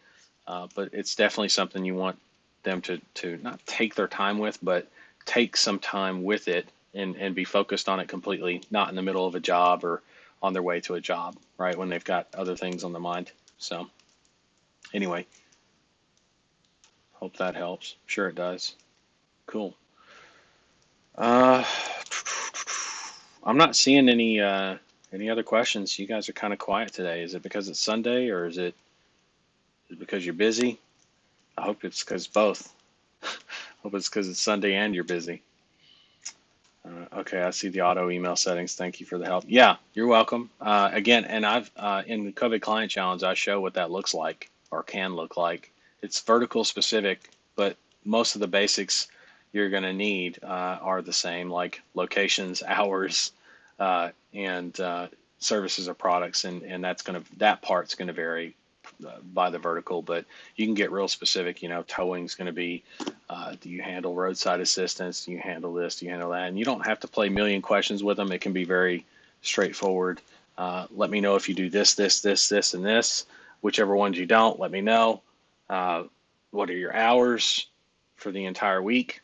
But it's definitely something you want them to not take their time with, but take some time with it and be focused on it completely, not in the middle of a job or on their way to a job, right? When they've got other things on their mind. So anyway, hope that helps. Sure it does. Cool. Uh, I'm not seeing any other questions. You guys are kind of quiet today. Is it because it's Sunday, or is it because you're busy? I hope it's because both. Hope it's because it's Sunday and you're busy. Okay, I see the auto email settings. Thank you for the help. Yeah, you're welcome. Again, and I've in the COVID Client Challenge, I show what that looks like or can look like. It's vertical specific, but most of the basics you're going to need are the same, like locations, hours, and services or products, and that part's going to vary by the vertical, but you can get real specific. Towing's going to be, do you handle roadside assistance? Do you handle this? Do you handle that? And you don't have to play a million questions with them. It can be very straightforward. Let me know if you do this, this, this, this, and this. Whichever ones you don't, let me know. What are your hours for the entire week?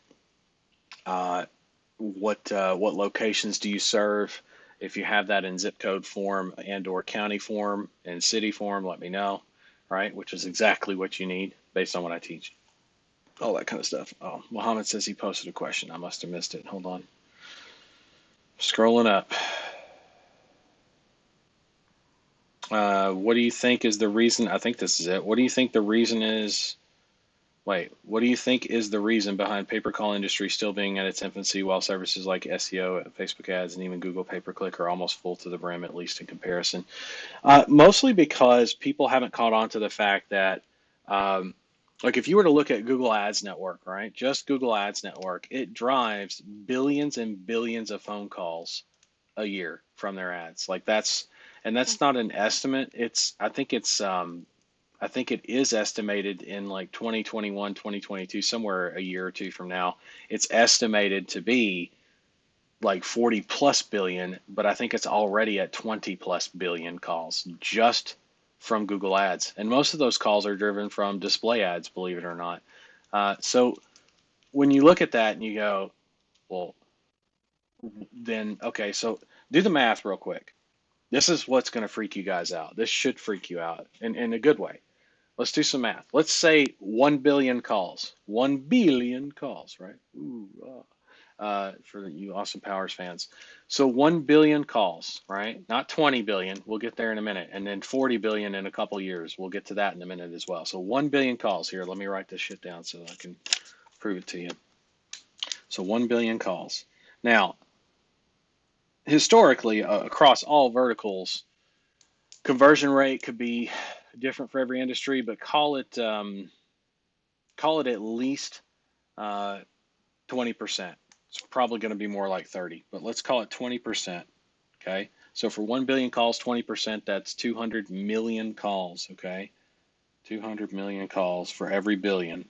What locations do you serve? If you have that in zip code form and or county form and city form, let me know, right? Which is exactly what you need based on what I teach. All that kind of stuff. Oh, Mohammed says he posted a question. I must have missed it. Hold on. Scrolling up. What do you think is the reason? I think this is it. What do you think the reason is? Wait, what do you think is the reason behind pay-per-call industry still being at its infancy while services like SEO, Facebook ads, and even Google pay-per-click are almost full to the brim, at least in comparison? Mostly because people haven't caught on to the fact that, um, like, if you were to look at Google Ads Network, right, just Google Ads Network, it drives billions and billions of phone calls a year from their ads. And that's not an estimate. I think it is estimated in like 2021, 2022, somewhere a year or two from now, it's estimated to be like 40 plus billion, but I think it's already at 20 plus billion calls just from Google Ads. And most of those calls are driven from display ads, believe it or not. So when you look at that and you go, well, then, okay, so do the math real quick. This is what's going to freak you guys out. This should freak you out in a good way. Let's do some math. Let's say 1 billion calls. 1 billion calls, right? Ooh, for you Austin Powers fans. So 1 billion calls, right? Not 20 billion. We'll get there in a minute. And then 40 billion in a couple years. We'll get to that in a minute as well. So 1 billion calls here. Let me write this shit down so I can prove it to you. So 1 billion calls. Now, historically, across all verticals, conversion rate could be different for every industry, but call it at least 20%. It's probably going to be more like 30, but let's call it 20%. Okay. So for 1 billion calls, 20%, that's 200 million calls. Okay. 200 million calls for every billion.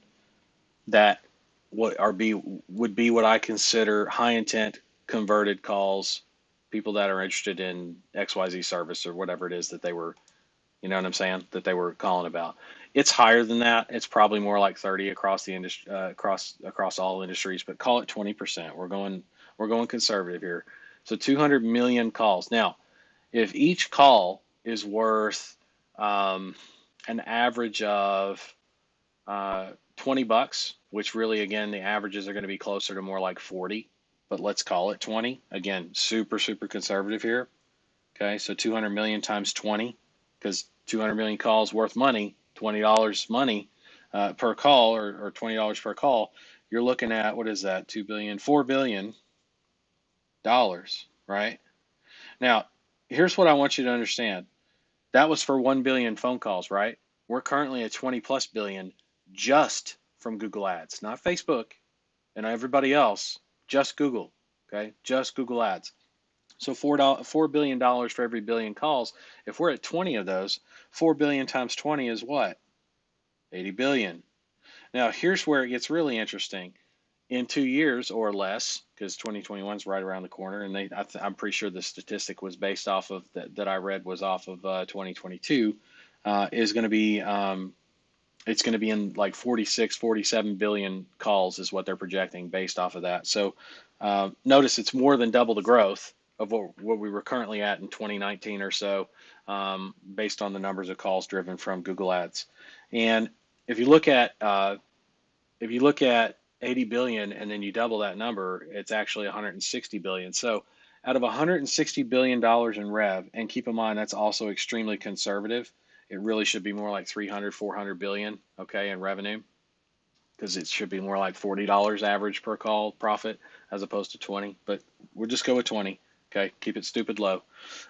That would be what I consider high intent converted calls, people that are interested in XYZ service or whatever it is that they were, you know what I'm saying, that they were calling about. It's higher than that. It's probably more like 30 across the industry, across all industries, but call it 20%. We're going conservative here. So 200 million calls. Now, if each call is worth an average of 20 bucks, which really, again, the averages are going to be closer to more like 40, but let's call it 20. Again, super, super conservative here. Okay, so 200 million times 20, because 200 million calls worth money, $20 money per call, or $20 per call. You're looking at, what is that? 2 billion, $4 billion, right? Now, here's what I want you to understand. That was for 1 billion phone calls, right? We're currently at 20 plus billion just from Google Ads, not Facebook and everybody else, just Google, okay? Just Google Ads. So $4 billion for every billion calls. If we're at 20 of those, 4 billion times 20 is what? 80 billion. Now, here's where it gets really interesting. In 2 years or less, because 2021 is right around the corner, and I'm pretty sure the statistic was based off of that I read was off of 2022, is going to be it's going to be in like 46, 47 billion calls is what they're projecting based off of that. So notice it's more than double the growth of what we were currently at in 2019 or so, based on the numbers of calls driven from Google Ads. And if you look at 80 billion and then you double that number, it's actually 160 billion. So out of 160 billion dollars in rev, and keep in mind that's also extremely conservative. It really should be more like 300, 400 billion, okay, in revenue, because it should be more like $40 average per call profit as opposed to 20. But we'll just go with 20. Okay, keep it stupid low.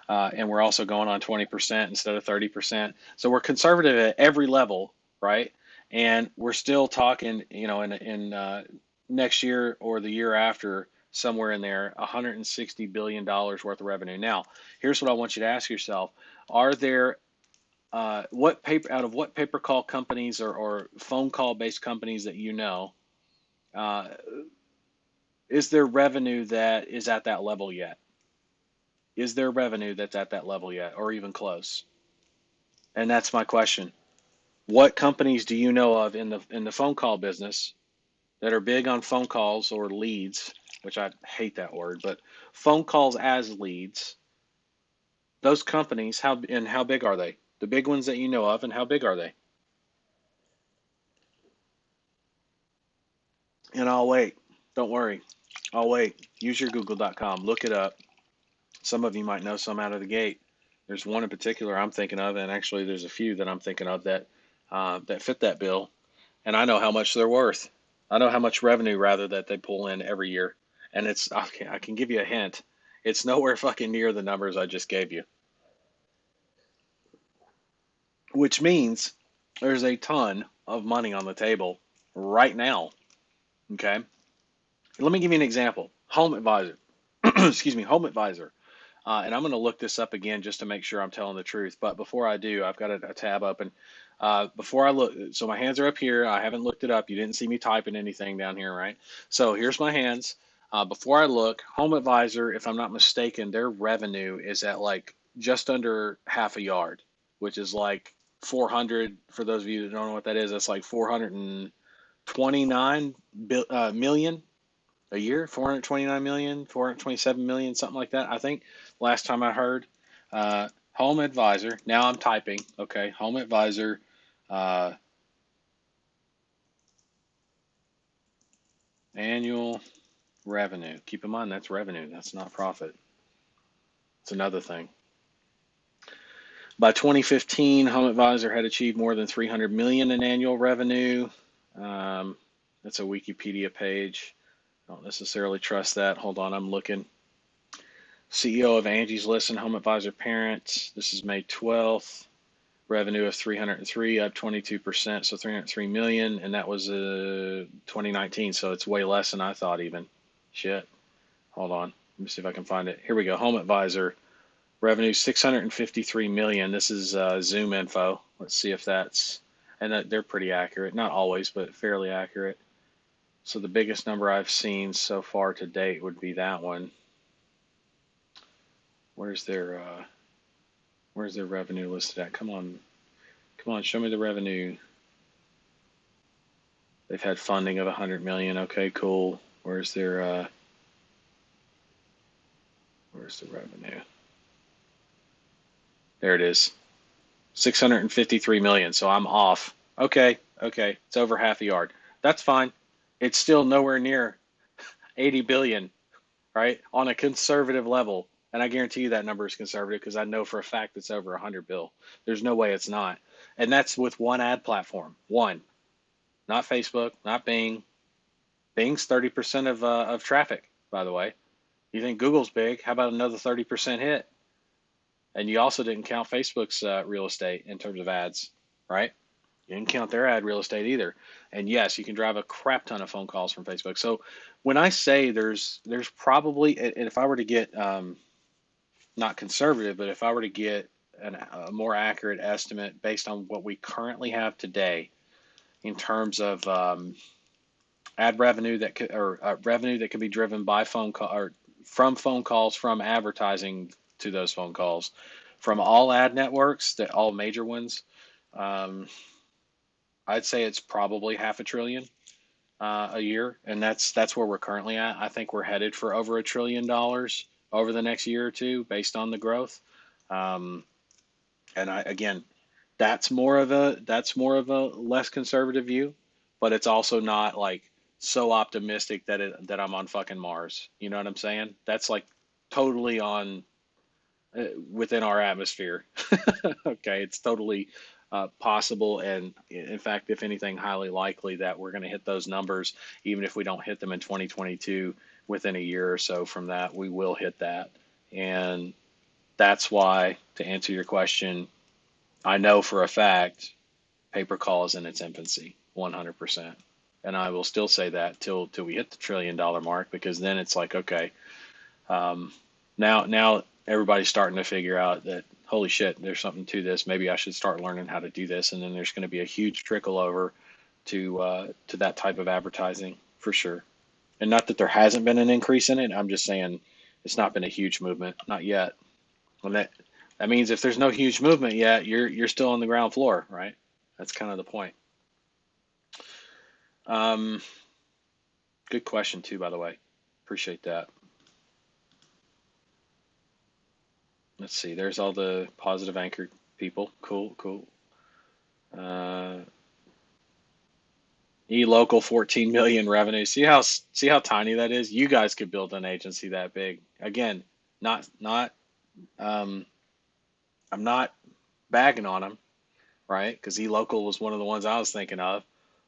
And we're also going on 20% instead of 30%. So we're conservative at every level, right? And we're still talking, in next year or the year after, somewhere in there, $160 billion worth of revenue. Now, here's what I want you to ask yourself. Are there what paper call companies or phone call based companies that uh, is there revenue that is at that level yet? Is there revenue that's at that level yet, or even close? And that's my question. What companies do you know of in the phone call business that are big on phone calls or leads, which I hate that word, but phone calls as leads? Those companies, how big are they? The big ones that you know of, and how big are they? And I'll wait. Don't worry. I'll wait. Use your google.com. Look it up. Some of you might know some out of the gate. There's one in particular I'm thinking of, and actually there's a few that I'm thinking of that fit that bill, and I know how much they're worth. I know how much revenue rather that they pull in every year, and I can give you a hint. It's nowhere fucking near the numbers I just gave you, which means there's a ton of money on the table right now. Okay, let me give you an example. Home Advisor, excuse me, Home Advisor. And I'm going to look this up again just to make sure I'm telling the truth. But before I do, I've got a tab open. Before I look, so my hands are up here. I haven't looked it up. You didn't see me typing anything down here, right? So here's my hands. Before I look, Home Advisor, if I'm not mistaken, their revenue is at like just under half a yard, which is like 400. For those of you that don't know what that is, that's like 429 million a year, 429 million, 427 million, something like that. I think last time I heard. Home Advisor. Now I'm typing. Okay, Home Advisor. Uh, Annual revenue. Keep in mind that's revenue. That's not profit. It's another thing. By 2015, Home Advisor had achieved more than 300 million in annual revenue. Um, that's a Wikipedia page. I don't necessarily trust that. Hold on, I'm looking. CEO of Angie's List and Home Advisor parent. This is May 12th. Revenue of 303, up 22%, so 303 million, and that was 2019, so it's way less than I thought even. Shit. Hold on. Let me see if I can find it. Here we go. Home Advisor. Revenue 653 million. This is Zoom info. Let's see if that's and they're pretty accurate. Not always, but fairly accurate. So the biggest number I've seen so far to date would be that one. Where's their revenue listed at? Come on, show me the revenue. They've had funding of 100 million. Okay, cool. Where's the revenue? There it is. 653 million. So I'm off. Okay. It's over half a yard. That's fine. It's still nowhere near 80 billion, right? On a conservative level. And I guarantee you that number is conservative because I know for a fact it's over 100 bill. There's no way it's not. And that's with one ad platform. One. Not Facebook, not Bing. Bing's 30% of traffic, by the way. You think Google's big? How about another 30% hit? And you also didn't count Facebook's real estate in terms of ads, right? You didn't count their ad real estate either. And yes, you can drive a crap ton of phone calls from Facebook. So when I say there's probably, and if I were to get not conservative, but if I were to get a more accurate estimate based on what we currently have today in terms of ad revenue that could, or revenue that could be driven by phone call or from phone calls, from advertising to those phone calls, from all ad networks, that all major ones. Um, I'd say it's probably half a trillion a year, and that's where we're currently at. I think we're headed for over $1 trillion over the next year or two based on the growth. Um, and I again, that's more of a less conservative view, but it's also not like so optimistic that I'm on fucking Mars. You know what I'm saying? That's like totally on within our atmosphere. Okay, it's totally possible, and in fact, if anything, highly likely that we're going to hit those numbers, even if we don't hit them in 2022. Within a year or so from that, we will hit that, and that's why, to answer your question, I know for a fact pay per call is in its infancy, 100%. And I will still say that till we hit the $1 trillion mark, because then it's like, okay, um, now everybody's starting to figure out that holy shit, there's something to this. Maybe I should start learning how to do this, and then there's going to be a huge trickle over to that type of advertising for sure. And not that there hasn't been an increase in it. I'm just saying it's not been a huge movement, not yet. And that means if there's no huge movement yet, you're still on the ground floor, right? That's kind of the point. Um, Good question too, by the way. Appreciate that. Let's see. There's all the positive anchor people. Cool. Uh, eLocal 14 million revenue. See how tiny that is. You guys could build an agency that big. Again, not. Um, I'm not bagging on them, right? Because eLocal was one of the ones I was thinking of.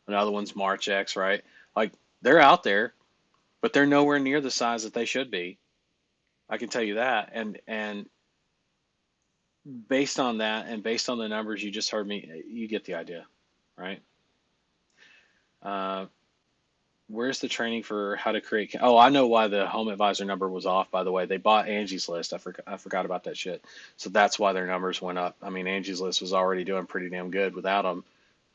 Another one's MarchX, right? Like they're out there, but they're nowhere near the size that they should be. I can tell you that. And based on that, and based on the numbers you just heard me, you get the idea, right? Uh, where's the training for how to create? Oh, I know why the Home Advisor number was off. By the way, they bought Angie's List. I forgot about that shit. So that's why their numbers went up. I mean, Angie's List was already doing pretty damn good without them.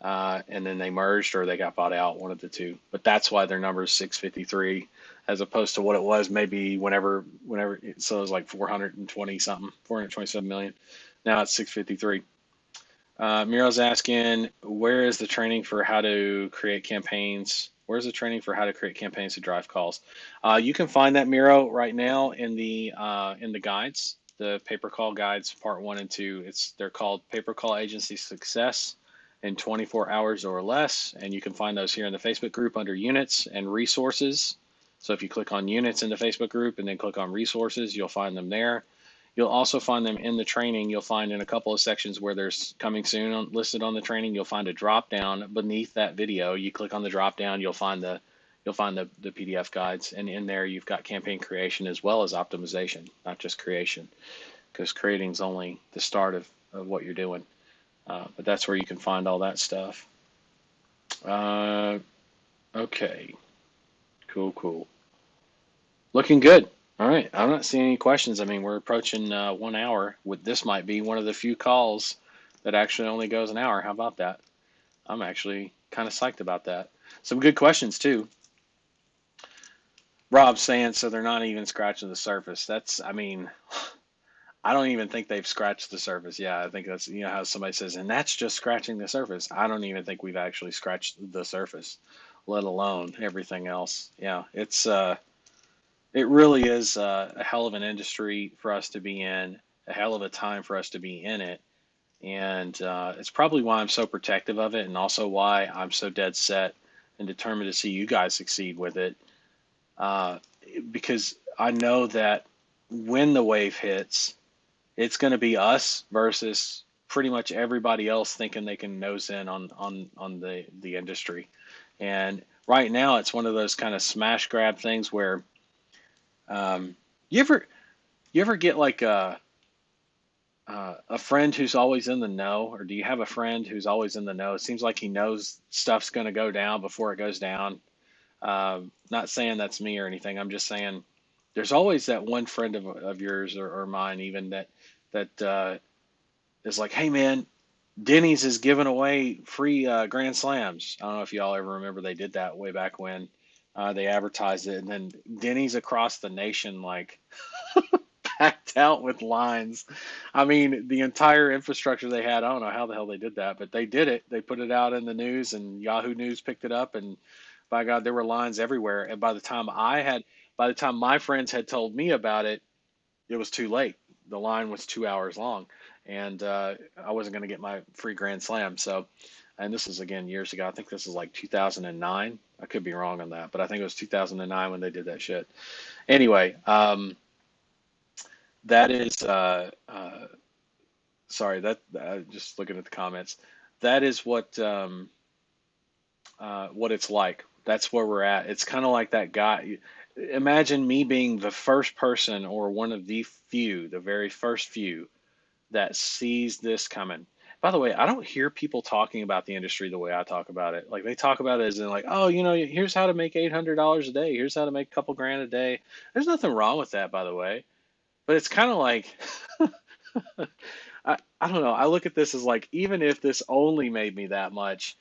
And then they merged or they got bought out, one of the two. But that's why their number is 653, as opposed to what it was maybe whenever. So it was like 420 something, 427 million. Now it's 653. Miro's asking, where is the training for how to create campaigns? Where's the training for how to create campaigns to drive calls? You can find that, Miro, right now in the guides, the pay per call guides, part 1 and 2. They're called Pay per Call Agency Success in 24 hours or less, and you can find those here in the Facebook group under Units and Resources. So if you click on Units in the Facebook group and then click on Resources, you'll find them there. You'll also find them in the training. You'll find in a couple of sections where there's coming soon listed on the training. You'll find a drop down beneath that video. You click on the drop down, you'll find the PDF guides, and in there you've got campaign creation as well as optimization, not just creation, because creating is only the start of what you're doing. But that's where you can find all that stuff. Uh, okay, cool. Looking good. All right, I'm not seeing any questions. I mean, we're approaching 1 hour. This might be one of the few calls that actually only goes an hour. How about that? I'm actually kind of psyched about that. Some good questions too. Rob's saying so they're not even scratching the surface. That's, I mean, I don't even think they've scratched the surface. Yeah, I think that's, how somebody says, and that's just scratching the surface. I don't even think we've actually scratched the surface, let alone everything else. Yeah, it really is a hell of an industry for us to be in, a hell of a time for us to be in it. And it's probably why I'm so protective of it, and also why I'm so dead set and determined to see you guys succeed with it. Uh, because I know that when the wave hits, it's going to be us versus pretty much everybody else thinking they can nose in on the industry. And right now, it's one of those kind of smash grab things where um, you ever you ever get like a friend who's always in the know, or do you have a friend who's always in the know? It seems like he knows stuff's going to go down before it goes down. Not saying that's me or anything. I'm just saying there's always that one friend of yours or mine even that is like, hey man, Denny's is giving away free Grand Slams. I don't know if y'all ever remember they did that way back when. They advertised it, and then Denny's across the nation like packed out with lines. I mean, the entire infrastructure they had, I don't know how the hell they did that, but they did it. They put it out in the news, and Yahoo News picked it up, and by God, there were lines everywhere. And by the time my friends had told me about it, it was too late. The line was 2 hours long, and I wasn't going to get my free Grand Slam. So, and this is again years ago. I think this is like 2009. I could be wrong on that, but I think it was 2009 when they did that shit. Anyway, that is sorry. That just looking at the comments. That is what it's like. That's where we're at. It's kind of like that guy. Imagine me being the first person or one of the few, the very first few that sees this coming. By the way, I don't hear people talking about the industry the way I talk about it. Like they talk about it as in like, oh, here's how to make $800 a day. Here's how to make a couple grand a day. There's nothing wrong with that, by the way. But it's kind of like, I don't know. I look at this as like, even if this only made me that much,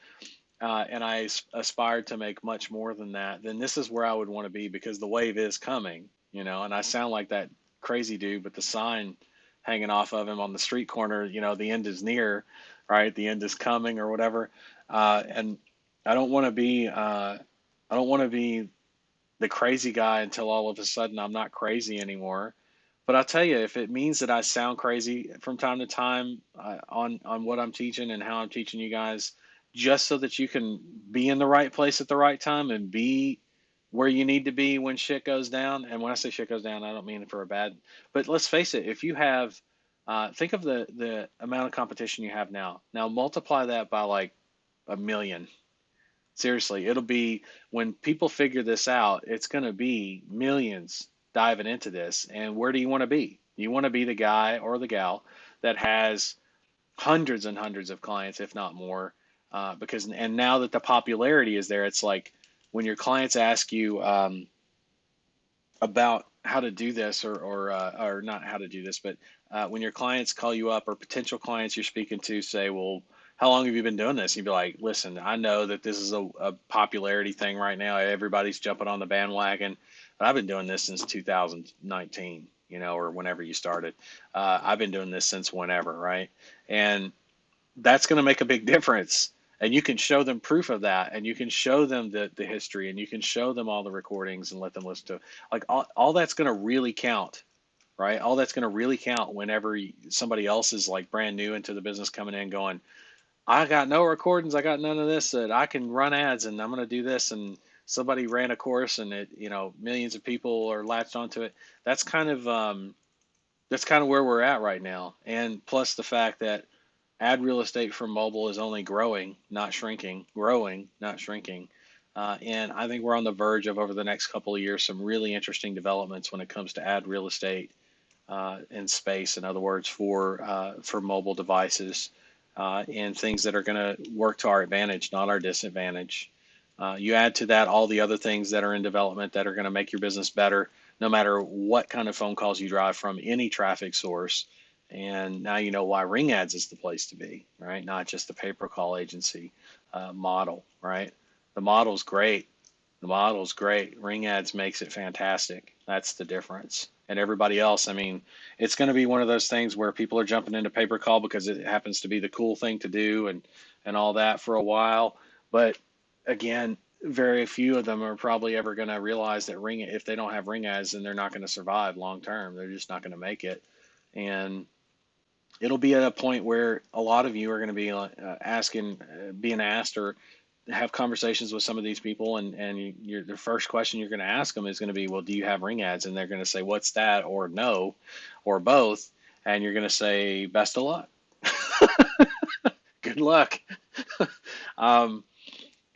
and I aspired to make much more than that, then this is where I would want to be because the wave is coming, and I sound like that crazy dude with the sign hanging off of him on the street corner, the end is near, right? The end is coming or whatever. And I don't want to be, I don't want to be the crazy guy until all of a sudden I'm not crazy anymore. But I'll tell you, if it means that I sound crazy from time to time on what I'm teaching and how I'm teaching you guys, just so that you can be in the right place at the right time and be where you need to be when shit goes down. And when I say shit goes down, I don't mean it for a bad. But let's face it, if you have, think of the amount of competition you have now. Now multiply that by like a million. Seriously, it'll be when people figure this out, it's going to be millions diving into this. And where do you want to be? You want to be the guy or the gal that has hundreds and hundreds of clients, if not more. Because and now that the popularity is there, it's like when your clients ask you about how to do this, or not how to do this, but when your clients call you up or potential clients you're speaking to say, well, how long have you been doing this? You'd be like, listen, I know that this is a popularity thing right now. Everybody's jumping on the bandwagon, but I've been doing this since 2019, or whenever you started. I've been doing this since whenever, right? And that's going to make a big difference. And you can show them proof of that, and you can show them the history, and you can show them all the recordings and let them listen to it. Like all that's going to really count, right? All that's going to really count whenever somebody else is like brand new into the business coming in going, I got no recordings, I got none of this, that I can run ads and I'm going to do this. And somebody ran a course and it, millions of people are latched onto it. That's kind of where we're at right now. And plus the fact that ad real estate for mobile is only growing, not shrinking, growing, not shrinking. And I think we're on the verge of, over the next couple of years, some really interesting developments when it comes to ad real estate in space. In other words, for mobile devices and things that are going to work to our advantage, not our disadvantage. You add to that all the other things that are in development that are going to make your business better, no matter what kind of phone calls you drive from any traffic source. And now you know why Ring Ads is the place to be, right? Not just the pay-per-call agency model, right? The model's great. The model's great. Ring Ads makes it fantastic. That's the difference. And everybody else, I mean, it's going to be one of those things where people are jumping into pay-per-call because it happens to be the cool thing to do and all that for a while. But again, very few of them are probably ever going to realize that if they don't have Ring Ads, then they're not going to survive long term. They're just not going to make it. And it'll be at a point where a lot of you are going to be being asked or have conversations with some of these people, and the first question you're going to ask them is going to be, well, do you have Ring Ads? And they're going to say, what's that? Or no, or both. And you're going to say, best of luck. Good luck. um,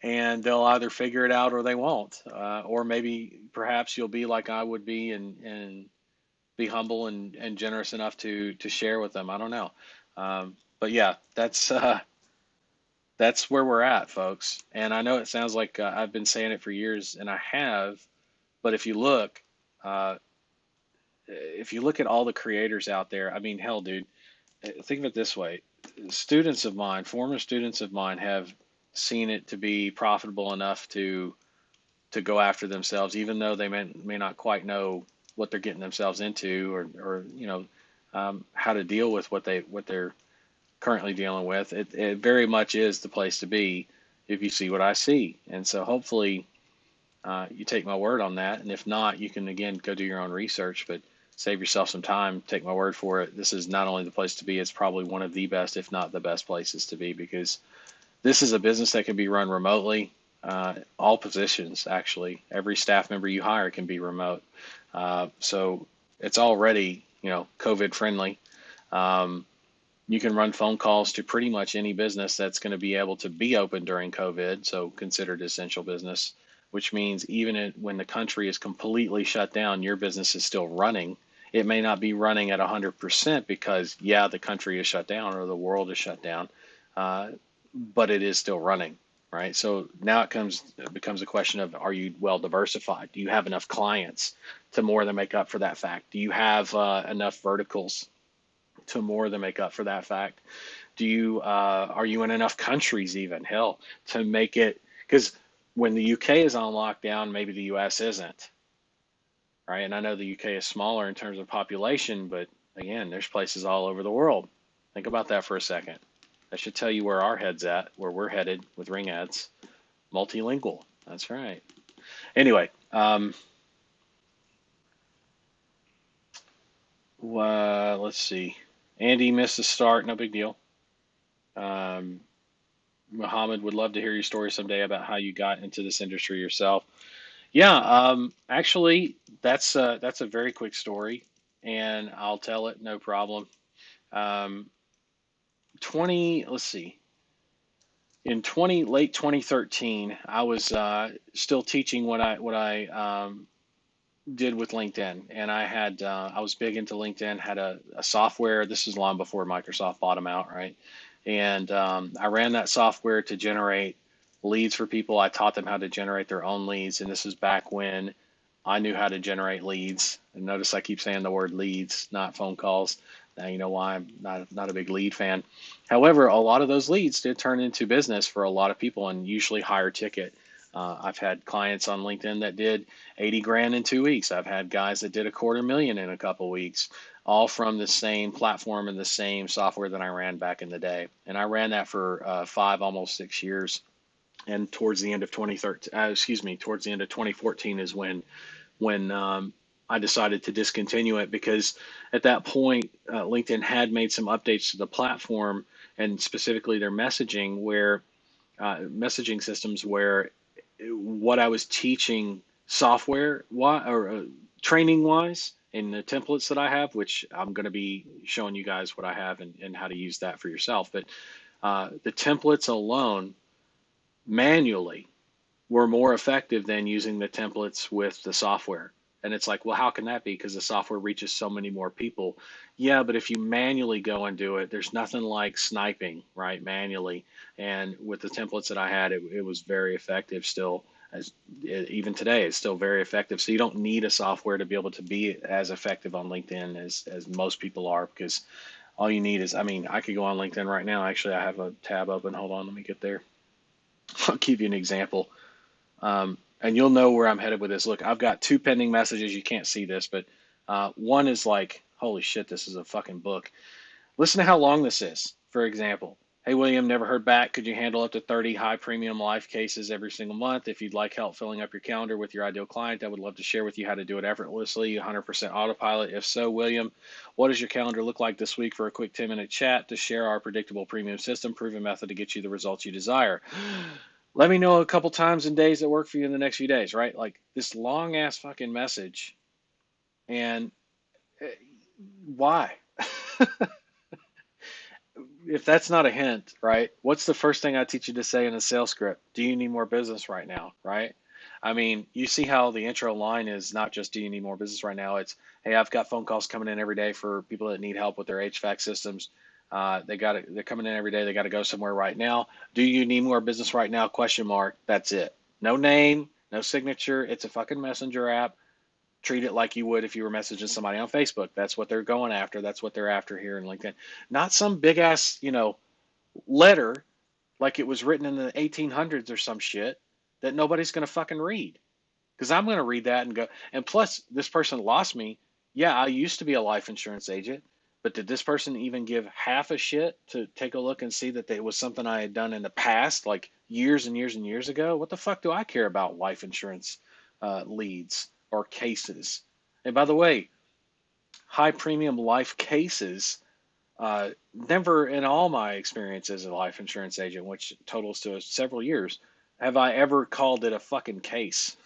and they'll either figure it out or they won't. Or maybe perhaps you'll be like I would be and be humble and generous enough to share with them. I don't know. But yeah, that's where we're at, folks. And I know it sounds like I've been saying it for years, and I have. But uh, if you look at all the creators out there, I mean, hell, dude, think of it this way: students of mine, former students of mine, have seen it to be profitable enough to go after themselves, even though they may not quite know what they're getting themselves into, or how to deal with what they're currently dealing with. It very much is the place to be if you see what I see. And so hopefully you take my word on that. And if not, you can again go do your own research, but save yourself some time. Take my word for it. This is not only the place to be, it's probably one of the best, if not the best places to be, because this is a business that can be run remotely. All positions, actually, every staff member you hire can be remote. So it's already, COVID friendly. Um, you can run phone calls to pretty much any business that's going to be able to be open during COVID, so considered essential business, which means when the country is completely shut down, your business is still running. It may not be running at 100% because, yeah, the country is shut down or the world is shut down, uh, but it is still running, right? So now it becomes a question of, are you well diversified? Do you have enough clients to more than make up for that fact? Do you have enough verticals to more than make up for that fact? Are you in enough countries, even hell, to make it? Because when the UK is on lockdown, maybe the US isn't, right? And I know the UK is smaller in terms of population, but again, there's places all over the world. Think about that for a second. That should tell you where our head's at, where we're headed with Ring Ads. Multilingual. That's right. Anyway, let's see. Andy missed the start. No big deal. Um, Muhammad would love to hear your story someday about how you got into this industry yourself. Yeah, actually, that's a very quick story, and I'll tell it, no problem. Um, 20, let's see, in late 2013, I was still teaching what I did with LinkedIn, and I was big into LinkedIn. Had a software. This is long before Microsoft bought them out, right? And I ran that software to generate leads for people. I taught them how to generate their own leads, and this is back when I knew how to generate leads. And notice I keep saying the word leads, not phone calls. Now you know why I'm not a big lead fan. However, a lot of those leads did turn into business for a lot of people, and usually higher ticket. I've had clients on LinkedIn that did 80 grand in 2 weeks. I've had guys that did a quarter million in a couple weeks, all from the same platform and the same software that I ran back in the day. And I ran that for 5, almost 6 years. And towards the end of 2013, towards the end of 2014 is when I decided to discontinue it, because at that point, LinkedIn had made some updates to the platform and specifically their messaging systems, where what I was teaching training wise in the templates that I have, which I'm going to be showing you guys what I have and how to use that for yourself. But the templates alone manually were more effective than using the templates with the software. And it's like, well, how can that be? Because the software reaches so many more people. Yeah, but if you manually go and do it, there's nothing like sniping, right? Manually. And with the templates that I had, it was very effective still. as even today, it's still very effective. So you don't need a software to be able to be as effective on LinkedIn as most people are, because all you need is, I mean, I could go on LinkedIn right now. Actually, I have a tab open. Hold on, let me get there. I'll give you an example. And you'll know where I'm headed with this. Look, I've got two pending messages. You can't see this, but one is like, holy shit, this is a fucking book. Listen to how long this is. For example, hey, William, never heard back. Could you handle up to 30 high premium life cases every single month? If you'd like help filling up your calendar with your ideal client, I would love to share with you how to do it effortlessly, 100% autopilot. If so, William, what does your calendar look like this week for a quick 10-minute chat to share our predictable premium system, proven method to get you the results you desire? Let me know a couple times and days that work for you in the next few days, right? Like this long ass fucking message. And why? If that's not a hint, right? What's the first thing I teach you to say in a sales script? Do you need more business right now, right? I mean, you see how the intro line is not just do you need more business right now? It's, hey, I've got phone calls coming in every day for people that need help with their HVAC systems. They're coming in every day. They got to go somewhere right now. Do you need more business right now? Question mark. That's it. No name, no signature. It's a fucking messenger app. Treat it like you would if you were messaging somebody on Facebook. That's what they're going after. That's what they're after here in LinkedIn. Not some big ass, letter like it was written in the 1800s or some shit that nobody's going to fucking read. Because I'm going to read that and go, and plus, this person lost me. Yeah, I used to be a life insurance agent, but did this person even give half a shit to take a look and see that it was something I had done in the past, like years and years and years ago? What the fuck do I care about life insurance leads or cases? And by the way, high premium life cases, never in all my experience as a life insurance agent, which totals to several years, have I ever called it a fucking case.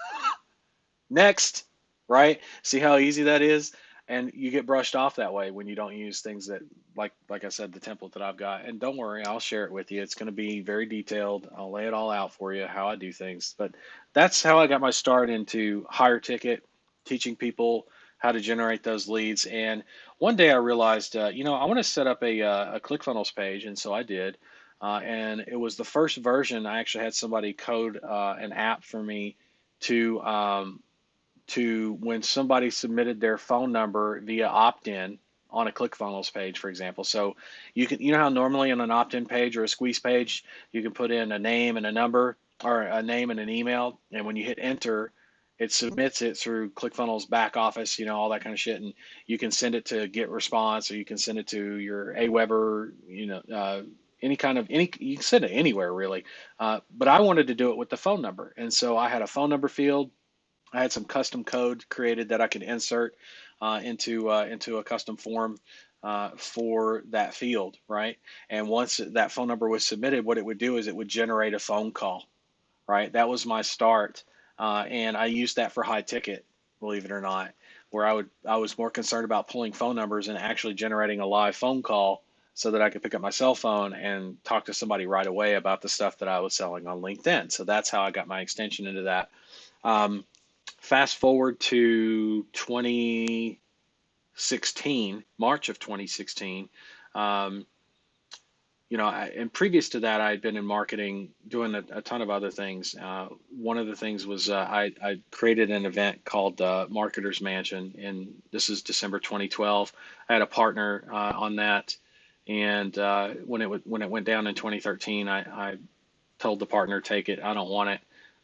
Next, right? See how easy that is? And you get brushed off that way when you don't use things that, like I said, the template that I've got. And don't worry, I'll share it with you. It's going to be very detailed. I'll lay it all out for you, how I do things. But that's how I got my start into higher ticket, teaching people how to generate those leads. And one day I realized, I want to set up a ClickFunnels page. And so I did. And it was the first version. I actually had somebody code an app for me to when somebody submitted their phone number via opt-in on a ClickFunnels page, for example. So you know how normally on an opt-in page or a squeeze page, you can put in a name and a number, or a name and an email, and when you hit enter, it submits it through ClickFunnels back office, all that kind of shit, and you can send it to Get Response, or you can send it to your Aweber, any you can send it anywhere really. But I wanted to do it with the phone number, and so I had a phone number field. I had some custom code created that I could insert into a custom form for that field, right? And once that phone number was submitted, what it would do is it would generate a phone call, right? That was my start, and I used that for high ticket, believe it or not, where I was more concerned about pulling phone numbers and actually generating a live phone call so that I could pick up my cell phone and talk to somebody right away about the stuff that I was selling on LinkedIn. So that's how I got my extension into that. Um, Fast forward to 2016, March of 2016. Um, and previous to that, I had been in marketing, doing a ton of other things. One of the things was I created an event called Marketers Mansion, and this is December 2012. I had a partner on that, and when it went down in 2013, I told the partner, take it, I don't want it.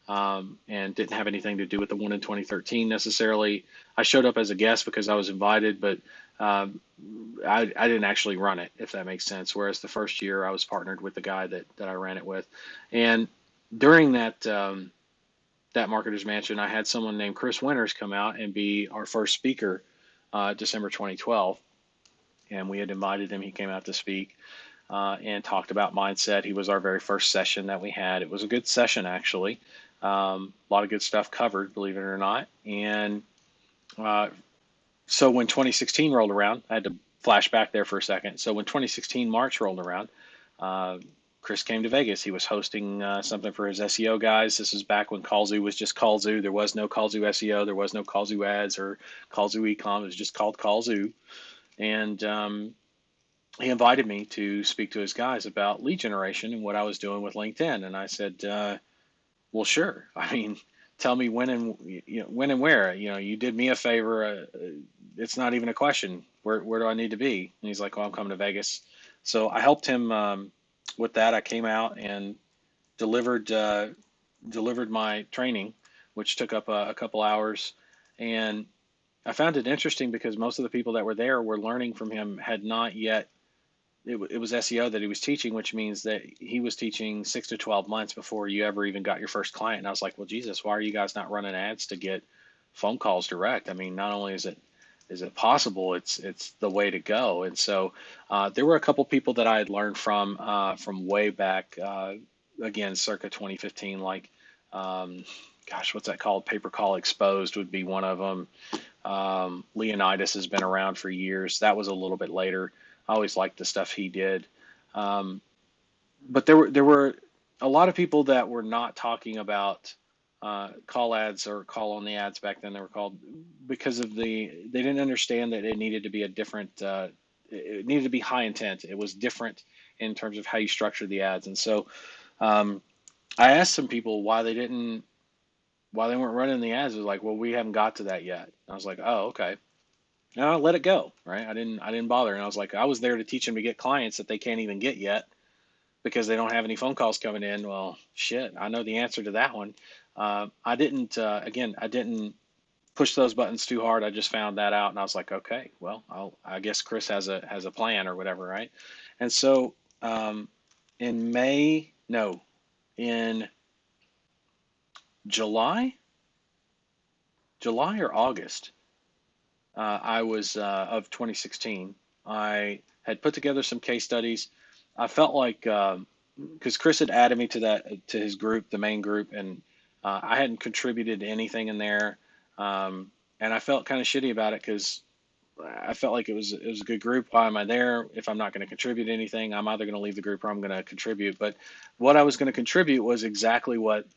And didn't have anything to do with the one in 2013 necessarily. I showed up as a guest because I was invited, but I didn't actually run it, if that makes sense. Whereas the first year I was partnered with the guy that I ran it with. And during that Marketers Mansion, I had someone named Chris Winters come out and be our first speaker, December 2012. And we had invited him. He came out to speak. And talked about mindset. He was our very first session that we had. It was a good session, actually. A lot of good stuff covered, believe it or not. And so when 2016 rolled around, I had to flash back there for a second. So when 2016 March rolled around, Chris came to Vegas. He was hosting something for his SEO guys. This is back when Callzoo was just Callzoo. There was no Callzoo SEO. There was no Callzoo ads or Callzoo ecom. It was just called Callzoo. And he invited me to speak to his guys about lead generation and what I was doing with LinkedIn. And I said, well, sure. I mean, tell me when and when and where. You did me a favor. It's not even a question. Where do I need to be? And he's like, well, I'm coming to Vegas. So I helped him with that. I came out and delivered delivered my training, which took up a couple hours. And I found it interesting because most of the people that were there were learning from him had not yet. It was SEO that he was teaching, which means that he was teaching 6 to 12 months before you ever even got your first client. And I was like, well, Jesus, why are you guys not running ads to get phone calls direct? I mean, not only is it possible, it's the way to go. And so there were a couple people that I had learned from way back, again, circa 2015, like, gosh, what's that called? Paper Call Exposed would be one of them. Leonidas has been around for years. That was a little bit later. I always liked the stuff he did. Um, but there were a lot of people that were not talking about call ads or call on the ads back then they were called, because they didn't understand that it needed to be a different it needed to be high intent. It was different in terms of how you structure the ads. And so um, I asked some people why they weren't running the ads. It was like, well, we haven't got to that yet. I was like, oh, okay. And I let it go, right? I didn't bother. And I was like, I was there to teach them to get clients that they can't even get yet because they don't have any phone calls coming in. Well, shit, I know the answer to that one. I didn't, again, I didn't push those buttons too hard. I just found that out, and I was like, okay, well, I guess Chris has a plan or whatever, right? And so in May, no, in July, July or August, I was of 2016. I had put together some case studies. I felt like because Chris had added me to his group, the main group, and I hadn't contributed anything in there, and I felt kind of shitty about it because I felt like it was a good group. Why am I there if I'm not going to contribute anything? I'm either going to leave the group or I'm going to contribute. But what I was going to contribute was exactly what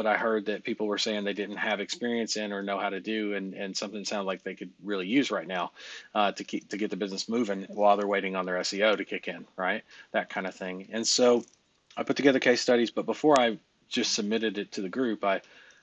I heard that people were saying they didn't have experience in or know how to do, and something sounded like they could really use right now to get the business moving while they're waiting on their SEO to kick in, right? That kind of thing. And so I put together case studies, but before I just submitted it to the group,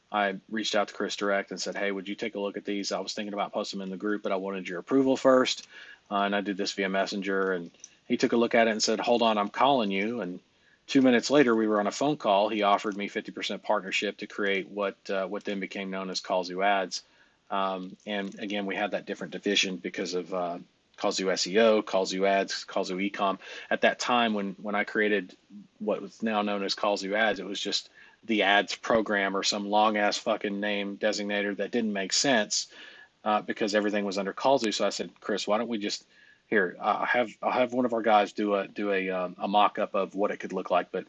I reached out to Chris direct and said, hey, would you take a look at these? I was thinking about posting them in the group, but I wanted your approval first. And I did this via Messenger, and he took a look at it and said, hold on, I'm calling you. And 2 minutes later, we were on a phone call. He offered me 50% partnership to create what then became known as Callzoo Ads. And again, we had that different division because of Callzoo SEO, Callzoo Ads, Callzoo Ecom. At that time, when I created what was now known as Callzoo Ads, it was just the ads program or some long ass fucking name designator that didn't make sense because everything was under Callzoo. So I said, Chris, why don't we just here? I'll have one of our guys do a mock up of what it could look like, but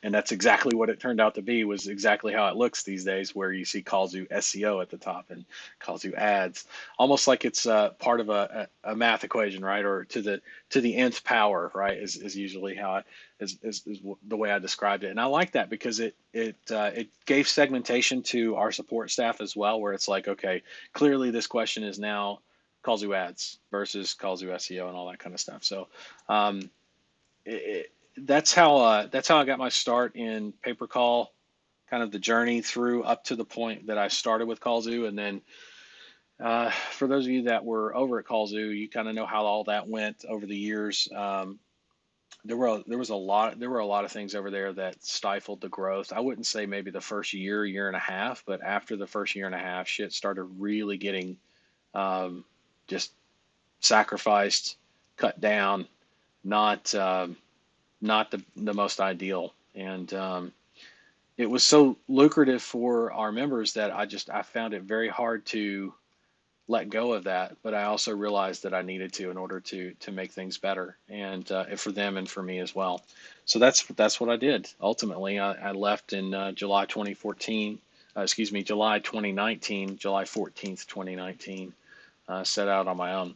and that's exactly what it turned out to be, was exactly how it looks these days, where you see Callzoo SEO at the top and Callzoo Ads, almost like it's part of a math equation, right? Or to the nth power, right? Is usually how is the way I described it. And I like that because it gave segmentation to our support staff as well, where it's like, okay, clearly this question is now Callzoo Ads versus Callzoo SEO and all that kind of stuff. So um, that's how I got my start in pay per call, kind of the journey through up to the point that I started with Callzoo. And then for those of you that were over at Callzoo, you kind of know how all that went over the years. There were a lot of things over there that stifled the growth. I wouldn't say maybe the first year and a half, but after the first year and a half, shit started really getting um, just sacrificed, cut down, not not the most ideal. And it was so lucrative for our members that I found it very hard to let go of that. But I also realized that I needed to in order to make things better, and for them and for me as well. So that's what I did. Ultimately, I left in July 2014. Excuse me, July 2019, July 14th, 2019. Set out on my own,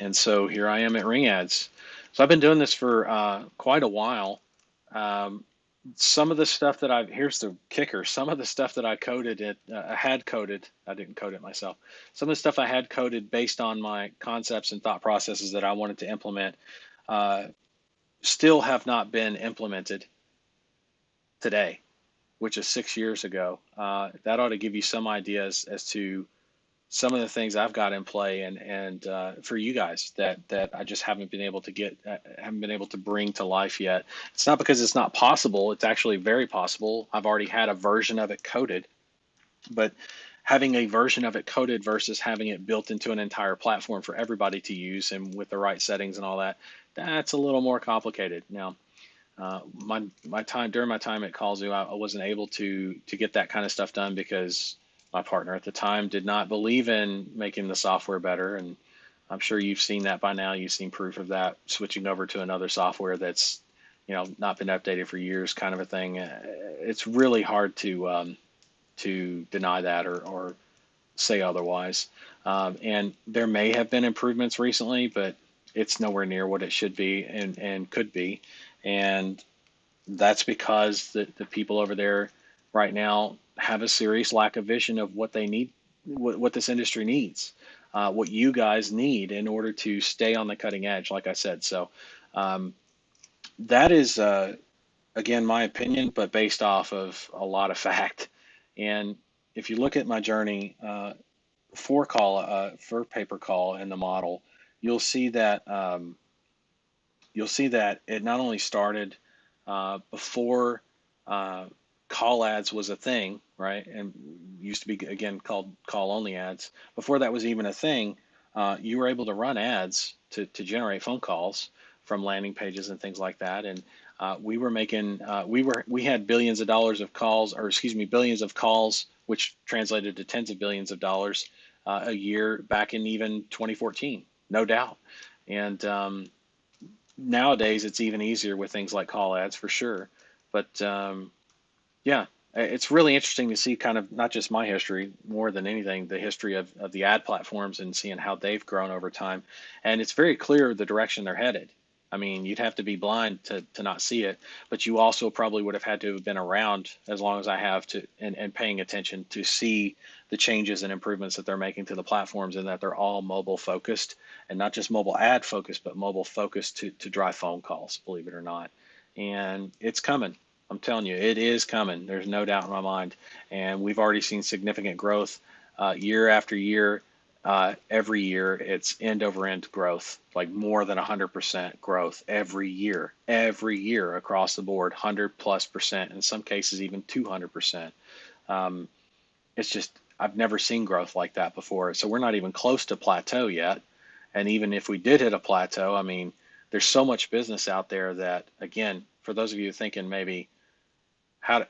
and so here I am at Ring Ads. So I've been doing this for quite a while. Um, some of the stuff that here's the kicker. Some of the stuff that I had coded, I didn't code it myself. Some of the stuff I had coded based on my concepts and thought processes that I wanted to implement, uh, still have not been implemented today. which is 6 years ago. That ought to give you some ideas as to some of the things I've got in play, and for you guys that I just haven't been able to haven't been able to bring to life yet. It's not because it's not possible. It's actually very possible. I've already had a version of it coded, but having a version of it coded versus having it built into an entire platform for everybody to use and with the right settings and all that, that's a little more complicated. Now, my time during my time at Callzoo, I wasn't able to get that kind of stuff done because my partner at the time did not believe in making the software better, and I'm sure you've seen that by now. You've seen proof of that switching over to another software that's not been updated for years, kind of a thing. It's really hard to deny that or say otherwise. And there may have been improvements recently, but it's nowhere near what it should be and could be. And that's because the people over there right now have a serious lack of vision of what they need, what this industry needs, what you guys need in order to stay on the cutting edge, like I said. So um, that is, again, my opinion, but based off of a lot of fact. And if you look at my journey for pay per call in the model, you'll see that it not only started before uh, call ads was a thing, right? And used to be again called call only ads. Before that was even a thing, you were able to run ads to generate phone calls from landing pages and things like that. And we had billions of dollars of calls, or excuse me, billions of calls, which translated to tens of billions of dollars a year back in even 2014, no doubt. And nowadays it's even easier with things like call ads for sure. But yeah, it's really interesting to see kind of not just my history, more than anything, the history of the ad platforms and seeing how they've grown over time. And it's very clear the direction they're headed. I mean, you'd have to be blind to not see it, but you also probably would have had to have been around as long as I have and paying attention to see the changes and improvements that they're making to the platforms, and that they're all mobile focused and not just mobile ad focused, but mobile focused to drive phone calls, believe it or not. And it's coming. I'm telling you, it is coming. There's no doubt in my mind. And we've already seen significant growth year after year. Every year, it's end over end growth, like more than 100% growth every year across the board, 100+%, in some cases, even 200%. Um, it's just, I've never seen growth like that before. So we're not even close to plateau yet. And even if we did hit a plateau, I mean, there's so much business out there that, again, for those of you thinking maybe, how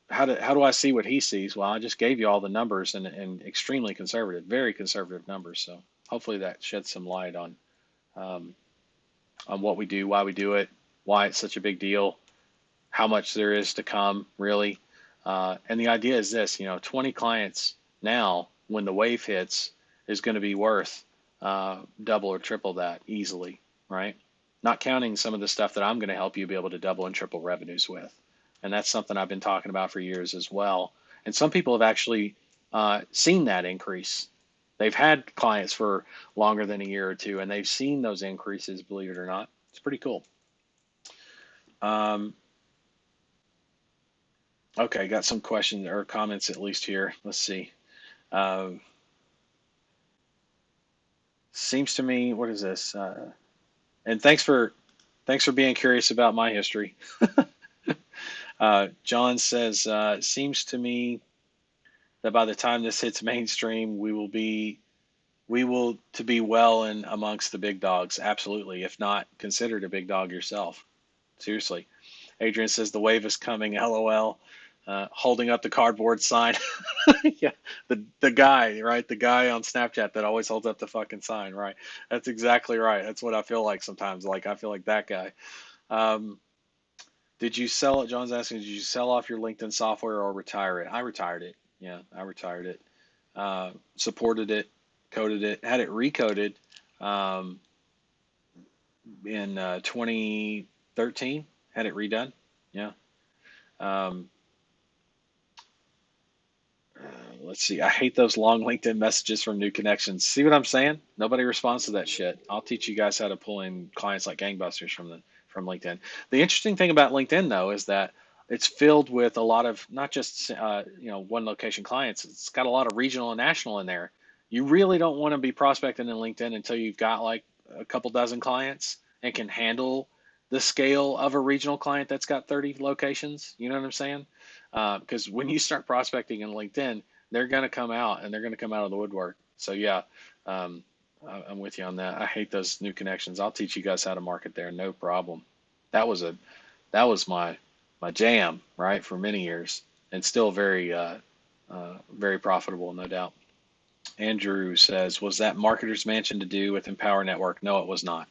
how do I see what he sees? Well, I just gave you all the numbers and extremely conservative, very conservative numbers. So hopefully that sheds some light um, on what we do, why we do it, why it's such a big deal, how much there is to come, really. And the idea is this, 20 clients now, when the wave hits, is going to be worth double or triple that easily, right? Not counting some of the stuff that I'm going to help you be able to double and triple revenues with. And that's something I've been talking about for years as well. And some people have actually seen that increase. They've had clients for longer than a year or two, and they've seen those increases, believe it or not. It's pretty cool. Um, okay, got some questions or comments at least here. Let's see. Uh, Seems to me, what is this? And thanks for being curious about my history. John says, seems to me that by the time this hits mainstream, we will to be well and amongst the big dogs. Absolutely, if not considered a big dog yourself. Seriously. Adrian says the wave is coming. LOL. Holding up the cardboard sign. Yeah, the guy, right? The guy on Snapchat that always holds up the fucking sign, right? That's exactly right. That's what I feel like sometimes. Like I feel like that guy. Um, did you sell it? John's asking, did you sell off your LinkedIn software or retire it? I retired it. Yeah, I retired it. Supported it, coded it, had it recoded um, in 2013. Had it redone. Yeah. Um, uh, let's see. I hate those long LinkedIn messages from new connections. See what I'm saying? Nobody responds to that shit. I'll teach you guys how to pull in clients like gangbusters from LinkedIn. The interesting thing about LinkedIn though is that it's filled with a lot of not just one location clients. It's got a lot of regional and national in there. You really don't want to be prospecting in LinkedIn until you've got like a couple dozen clients and can handle the scale of a regional client that's got 30 locations. You know what I'm saying? Because when you start prospecting in LinkedIn, they're going to come out and they're going to come out of the woodwork. So yeah, um, I'm with you on that. I hate those new connections. I'll teach you guys how to market there, no problem. That was a that was my jam, right, for many years, and still very profitable, no doubt. Andrew says, was that Marketer's Mansion to do with Empower Network? No, it was not.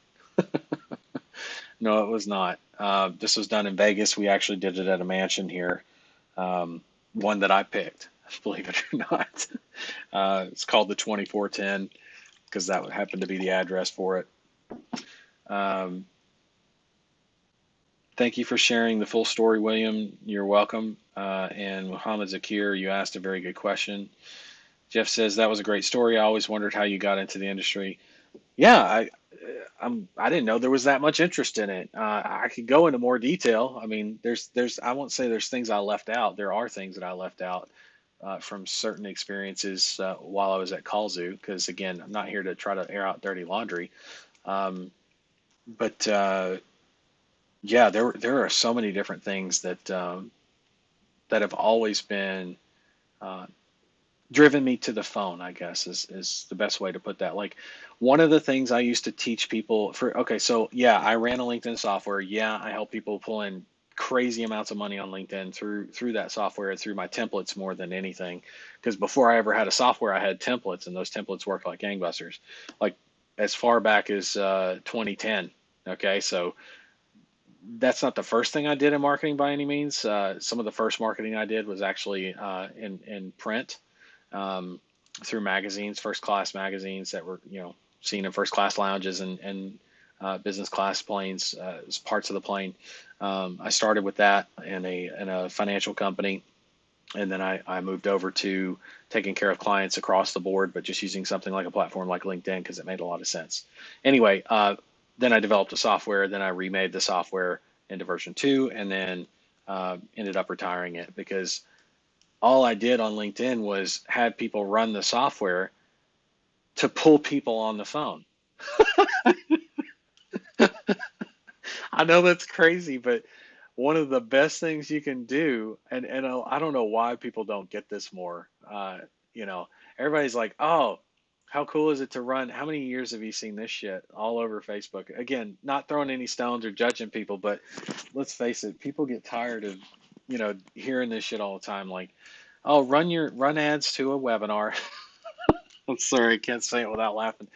No, it was not. This was done in Vegas. We actually did it at a mansion here, one that I picked, believe it or not. It's called the 2410 because that would happen to be the address for it. Um, Thank you for sharing the full story, William. You're welcome. And Muhammad Zakir, you asked a very good question. Jeff says that was a great story. I always wondered how you got into the industry. Yeah, I didn't know there was that much interest in it. I could go into more detail. I mean, there's I won't say there's things I left out. There are things that I left out from certain experiences while I was at Callzoo, because again, I'm not here to try to air out dirty laundry. Um, but yeah, there are so many different things that have always been uh, driven me to the phone, I guess is the best way to put that. Like one of the things I used to teach people for, okay, so yeah, I ran a LinkedIn software. Yeah, I help people pull in crazy amounts of money on LinkedIn through that software, through my templates more than anything. Because before I ever had a software, I had templates, and those templates worked like gangbusters. Like as far back as 2010. Okay, so that's not the first thing I did in marketing by any means. Some of the first marketing I did was actually in print, um, through magazines, first class magazines that were seen in first class lounges and business class planes, as parts of the plane. I started with that in a financial company, and then I moved over to taking care of clients across the board, but just using something like a platform like LinkedIn because it made a lot of sense. Anyway, then I developed a software. Then I remade the software into version 2, and then ended up retiring it because all I did on LinkedIn was had people run the software to pull people on the phone. I know that's crazy, but one of the best things you can do, and I don't know why people don't get this more. You know, everybody's like, "Oh, how cool is it to run?" How many years have you seen this shit all over Facebook? Again, not throwing any stones or judging people, but let's face it, people get tired of hearing this shit all the time. Like, "Oh, run ads to a webinar." I'm sorry, I can't say it without laughing.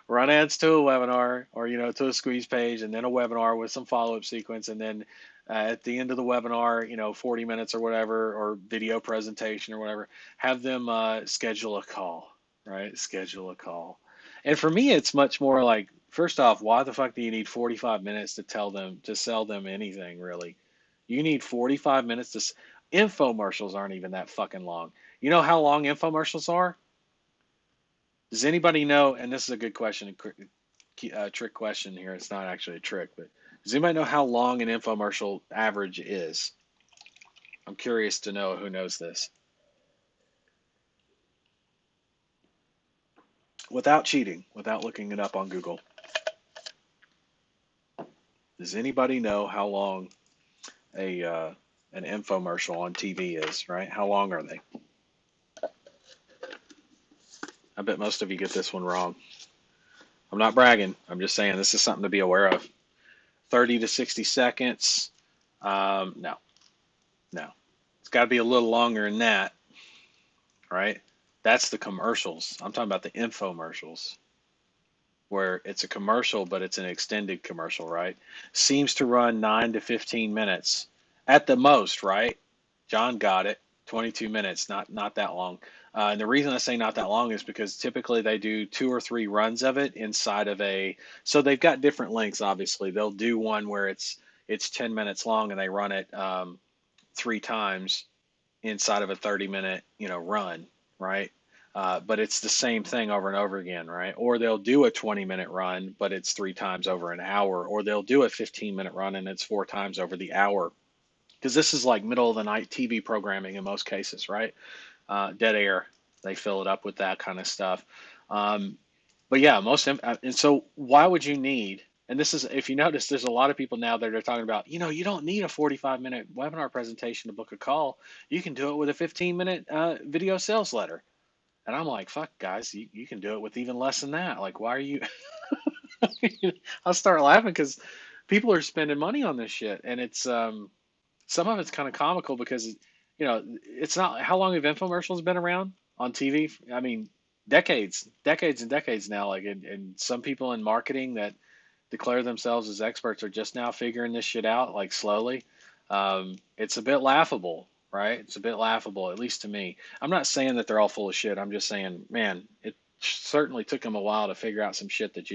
Run ads to a webinar, or to a squeeze page, and then a webinar with some follow-up sequence, and then at the end of the webinar, 40 minutes or whatever, or video presentation or whatever, have them schedule a call, right? Schedule a call. And for me, it's much more like, first off, why the fuck do you need 45 minutes to sell them anything, really? You need 45 minutes infomercials aren't even that fucking long. You know how long infomercials are? Does anybody know? And this is a good question, trick question here. It's not actually a trick, but does anybody know how long an infomercial average is? I'm curious to know who knows this. Without cheating, without looking it up on Google. Does anybody know how long a an infomercial on TV is, right? How long are they? I bet most of you get this one wrong. I'm not bragging. I'm just saying this is something to be aware of. 30 to 60 seconds. No, no. It's got to be a little longer than that, right? That's the commercials. I'm talking about the infomercials, where it's a commercial, but it's an extended commercial, right? Seems to run 9 to 15 minutes at the most, right? John got it. 22 minutes, not that long. And the reason I say not that long is because typically they do 2 or 3 runs of it inside of so they've got different lengths, obviously. They'll do one where it's 10 minutes long and they run it 3 times inside of a 30-minute, run, right? But it's the same thing over and over again, right? Or they'll do a 20-minute run, but it's 3 times over an hour, or they'll do a 15-minute run and it's 4 times over the hour. because this is like middle of the night TV programming in most cases, right? Dead air, they fill it up with that kind of stuff. Um, but yeah, and so why would you need? And this is, if you notice, there's a lot of people now that are talking about, you don't need a 45-minute webinar presentation to book a call. You can do it with a 15-minute video sales letter. And I'm like, fuck, guys, you can do it with even less than that. Like, why are you? I'll start laughing because people are spending money on this shit, and it's some of it's kind of comical because it's not. How long have infomercials been around on TV? I mean, decades and decades now. Like, and some people in marketing that declare themselves as experts are just now figuring this shit out, like slowly. It's a bit laughable, right? It's a bit laughable, at least to me. I'm not saying that they're all full of shit. I'm just saying, man, it certainly took them a while to figure out some shit that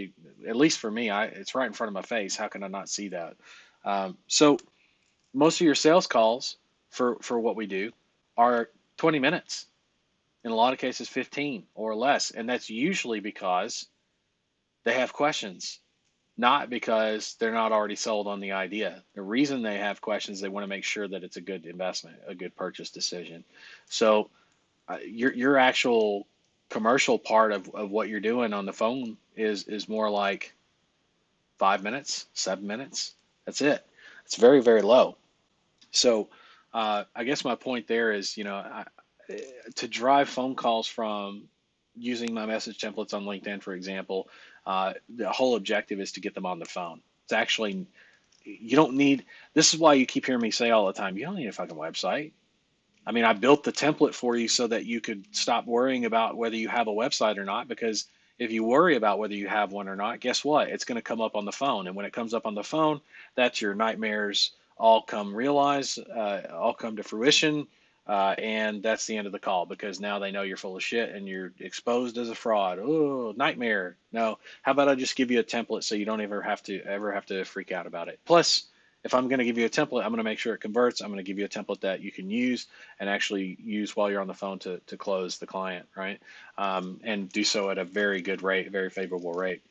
at least for me, it's right in front of my face. How can I not see that? So most of your sales calls for what we do are 20 minutes. In a lot of cases, 15 or less, and that's usually because they have questions, not because they're not already sold on the idea. The reason they have questions, they want to make sure that it's a good investment, a good purchase decision. So your actual commercial part of what you're doing on the phone is more like 5 minutes, 7 minutes. That's it. It's very, very low. So I guess my point there is, to drive phone calls from using my message templates on LinkedIn, for example, the whole objective is to get them on the phone. It's actually, you don't need, this is why you keep hearing me say all the time, you don't need a fucking website. I mean, I built the template for you so that you could stop worrying about whether you have a website or not, because if you worry about whether you have one or not, guess what? It's going to come up on the phone. And when it comes up on the phone, that's your nightmares all come to fruition. And that's the end of the call because now they know you're full of shit and you're exposed as a fraud. Oh, nightmare. No, how about I just give you a template so you don't ever have to freak out about it. Plus, if I'm going to give you a template, I'm going to make sure it converts. I'm going to give you a template that you can use and actually use while you're on the phone to close the client, right? And do so at a very good rate, very favorable rate.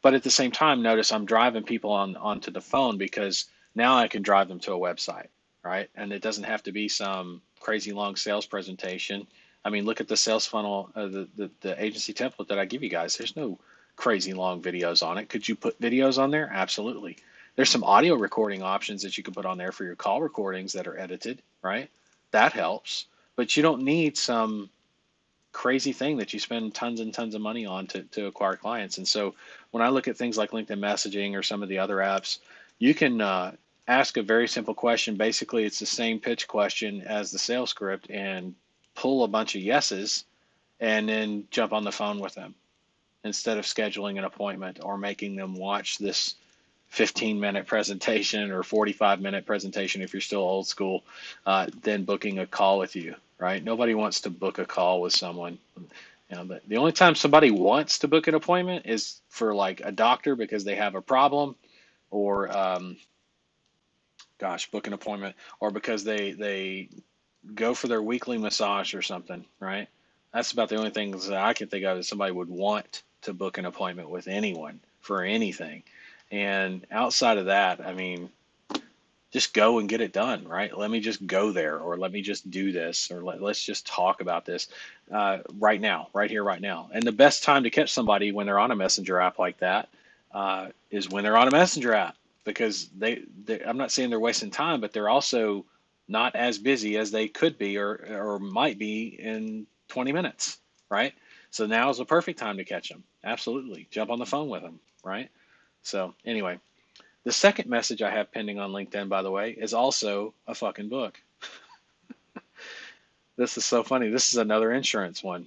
But at the same time, notice I'm driving people onto the phone because now I can drive them to a website, right? And it doesn't have to be some crazy long sales presentation. I mean, look at the sales funnel, the agency template that I give you guys. There's no crazy long videos on it. Could you put videos on there? Absolutely. There's some audio recording options that you can put on there for your call recordings that are edited, right? That helps. But you don't need some crazy thing that you spend tons and tons of money on to acquire clients. And so when I look at things like LinkedIn messaging or some of the other apps, you can ask a very simple question. Basically, it's the same pitch question as the sales script and pull a bunch of yeses and then jump on the phone with them instead of scheduling an appointment or making them watch this 15-minute presentation or 45-minute presentation if you're still old school, then booking a call with you, right? Nobody wants to book a call with someone. The only time somebody wants to book an appointment is for like a doctor because they have a problem, or book an appointment, or because they go for their weekly massage or something, right? That's about the only things that I can think of that somebody would want to book an appointment with anyone for anything. And outside of that, I mean, just go and get it done, right? Let me just go there, or let me just do this, or let's just talk about this right now, right here, right now. And the best time to catch somebody when they're on a messenger app like that is when they're on a messenger app, because I'm not saying they're wasting time, but they're also not as busy as they could be or might be in 20 minutes, right? So now is the perfect time to catch them. Absolutely. Jump on the phone with them, right? So anyway, the second message I have pending on LinkedIn, by the way, is also a fucking book. This is so funny. This is another insurance one.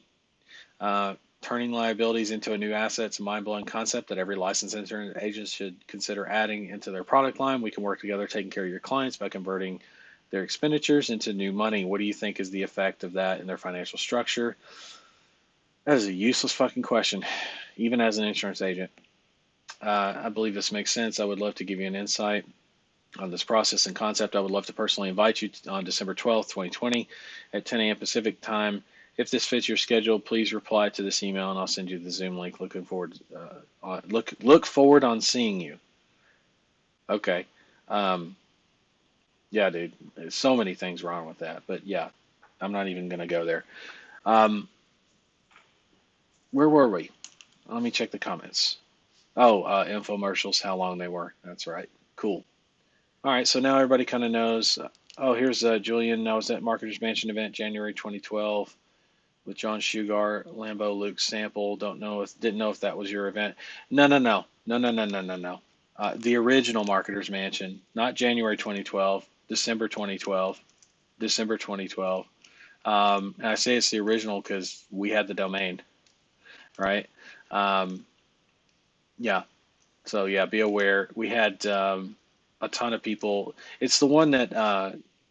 Turning liabilities into a new asset is a mind-blowing concept that every licensed insurance agent should consider adding into their product line. We can work together taking care of your clients by converting their expenditures into new money. What do you think is the effect of that in their financial structure? That is a useless fucking question, even as an insurance agent. I believe this makes sense. I would love to give you an insight on this process and concept. I would love to personally invite you on December 12th, 2020 at 10 a.m. Pacific time. If this fits your schedule, please reply to this email and I'll send you the Zoom link. Looking forward, look forward on seeing you. Okay. Yeah, dude. There's so many things wrong with that. But yeah, I'm not even gonna go there. Um, where were we? Let me check the comments. Oh, infomercials, how long they were. That's right. Cool. All right, so now everybody kind of knows. Oh, here's Julian. I was at Marketers Mansion event January 2012 with John Sugar, Lambo, Luke Sample. Didn't know if that was your event. No, no, no, no, no, no, no, no, no. The original Marketers Mansion, not January 2012, December 2012, December 2012. And I say it's the original because we had the domain, right? Um, yeah. So yeah, be aware. We had a ton of people. It's the one that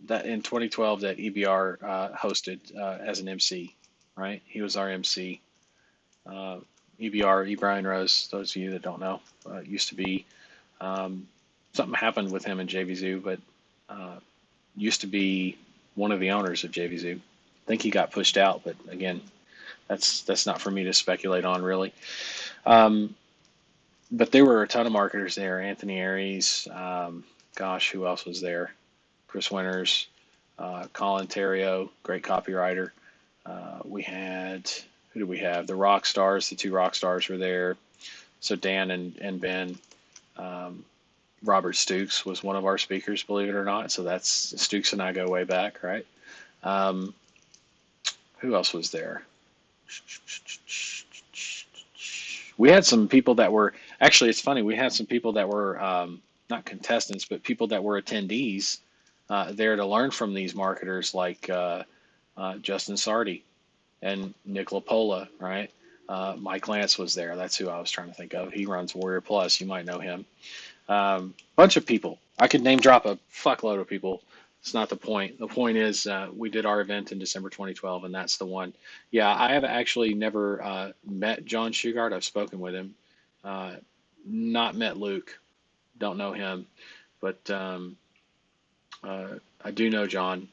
in 2012 that EBR hosted as an MC, right? He was our MC. Uh, EBR, E. Brian Rose. Those of you that don't know, used to be um, something happened with him and JV Zoo, but uh, used to be one of the owners of JV Zoo. I think he got pushed out, but again, that's not for me to speculate on really. Um, but there were a ton of marketers there. Anthony Aries, gosh, who else was there? Chris Winters, Colin Terrio, great copywriter. We had, who did we have? The rock stars, the two rock stars were there. So Dan and Ben. Um, Robert Stukes was one of our speakers, believe it or not. So that's Stukes and I go way back, right? Um, who else was there? We had some people that were actually. It's funny. We had some people that were not contestants, but people that were attendees there to learn from these marketers, like Justin Sardi and Nick Lapola, right? Mike Lance was there. That's who I was trying to think of. He runs Warrior Plus. You might know him. Bunch of people. I could name drop a fuckload of people. It's not the point. The point is, we did our event in December 2012, and that's the one. Yeah, I have actually never met John Shugart. I've spoken with him. Uh, Not met Luke. Don't know him, but I do know John.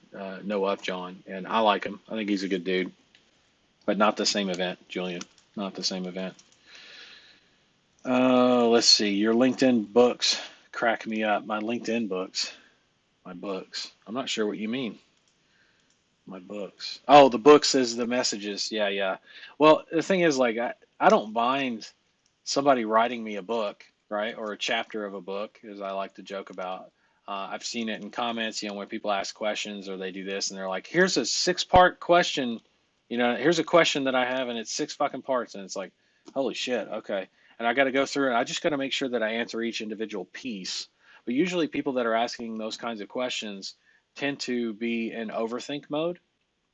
Know of John, and I like him. I think he's a good dude, but not the same event, Julian. Not the same event. Let's see. Your LinkedIn books crack me up. My LinkedIn books. My books. I'm not sure what you mean. My books. Oh, the books is the messages. Yeah, yeah. Well, the thing is, like, I don't mind somebody writing me a book, right? Or a chapter of a book, as I like to joke about. I've seen it in comments, when people ask questions or they do this and they're like, here's a 6-part question, here's a question that I have and it's 6 fucking parts. And it's like, holy shit, okay. And I got to go through it. I just got to make sure that I answer each individual piece. But usually people that are asking those kinds of questions tend to be in overthink mode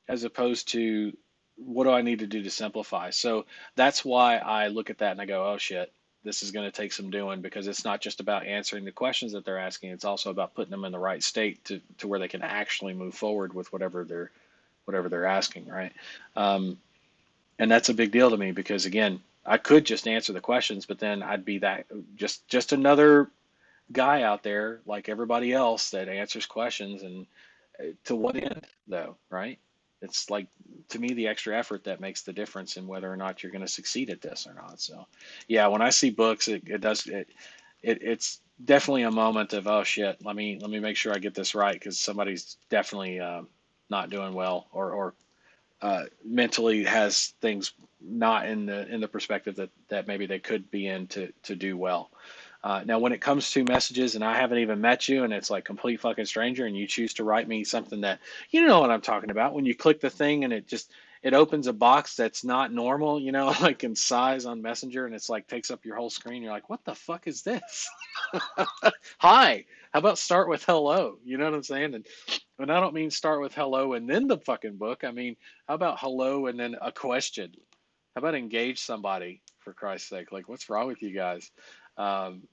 as opposed to what do I need to do to simplify. So that's why I look at that and I go, oh shit, this is going to take some doing because it's not just about answering the questions that they're asking. It's also about putting them in the right state to where they can actually move forward with whatever they're asking, right? Um, and that's a big deal to me because again, I could just answer the questions, but then I'd be that just another guy out there like everybody else that answers questions. And to what end though, right? It's like, to me, the extra effort that makes the difference in whether or not you're going to succeed at this or not. So yeah, when I see books, it's definitely a moment of, oh shit, let me make sure I get this right because somebody's definitely not doing well or mentally has things not in the perspective that maybe they could be in to do well. Now, when it comes to messages, and I haven't even met you, and it's like complete fucking stranger, and you choose to write me something that you know what I'm talking about. When you click the thing and it opens a box that's not normal, like in size on Messenger, and it's like takes up your whole screen. You're like, what the fuck is this? Hi. How about start with hello? You know what I'm saying? And I don't mean start with hello and then the fucking book. I mean, how about hello and then a question? How about engage somebody for Christ's sake? Like, what's wrong with you guys? Um,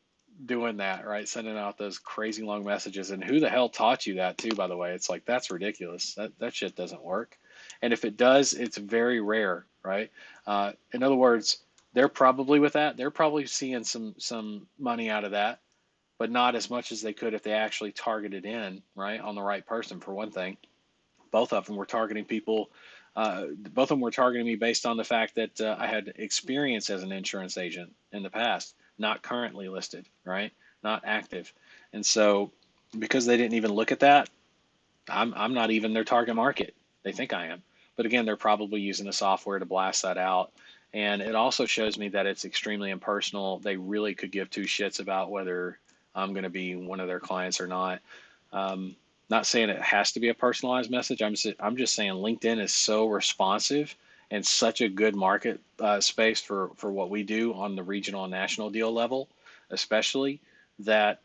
Doing that, right? Sending out those crazy long messages. And who the hell taught you that too, by the way? It's like, that's ridiculous. That shit doesn't work. And if it does, it's very rare, right? In other words, they're probably with that. They're probably seeing some money out of that, but not as much as they could if they actually targeted in, right, on the right person, for one thing. Both of them were targeting people. Both of them were targeting me based on the fact that I had experience as an insurance agent in the past, not currently listed, right? Not active. And so because they didn't even look at that, I'm not even their target market. They think I am. But again, they're probably using the software to blast that out. And it also shows me that it's extremely impersonal. They really could give two shits about whether I'm going to be one of their clients or not. Um, Not saying it has to be a personalized message. I'm just saying LinkedIn is so responsive and such a good market space for what we do on the regional and national deal level, especially that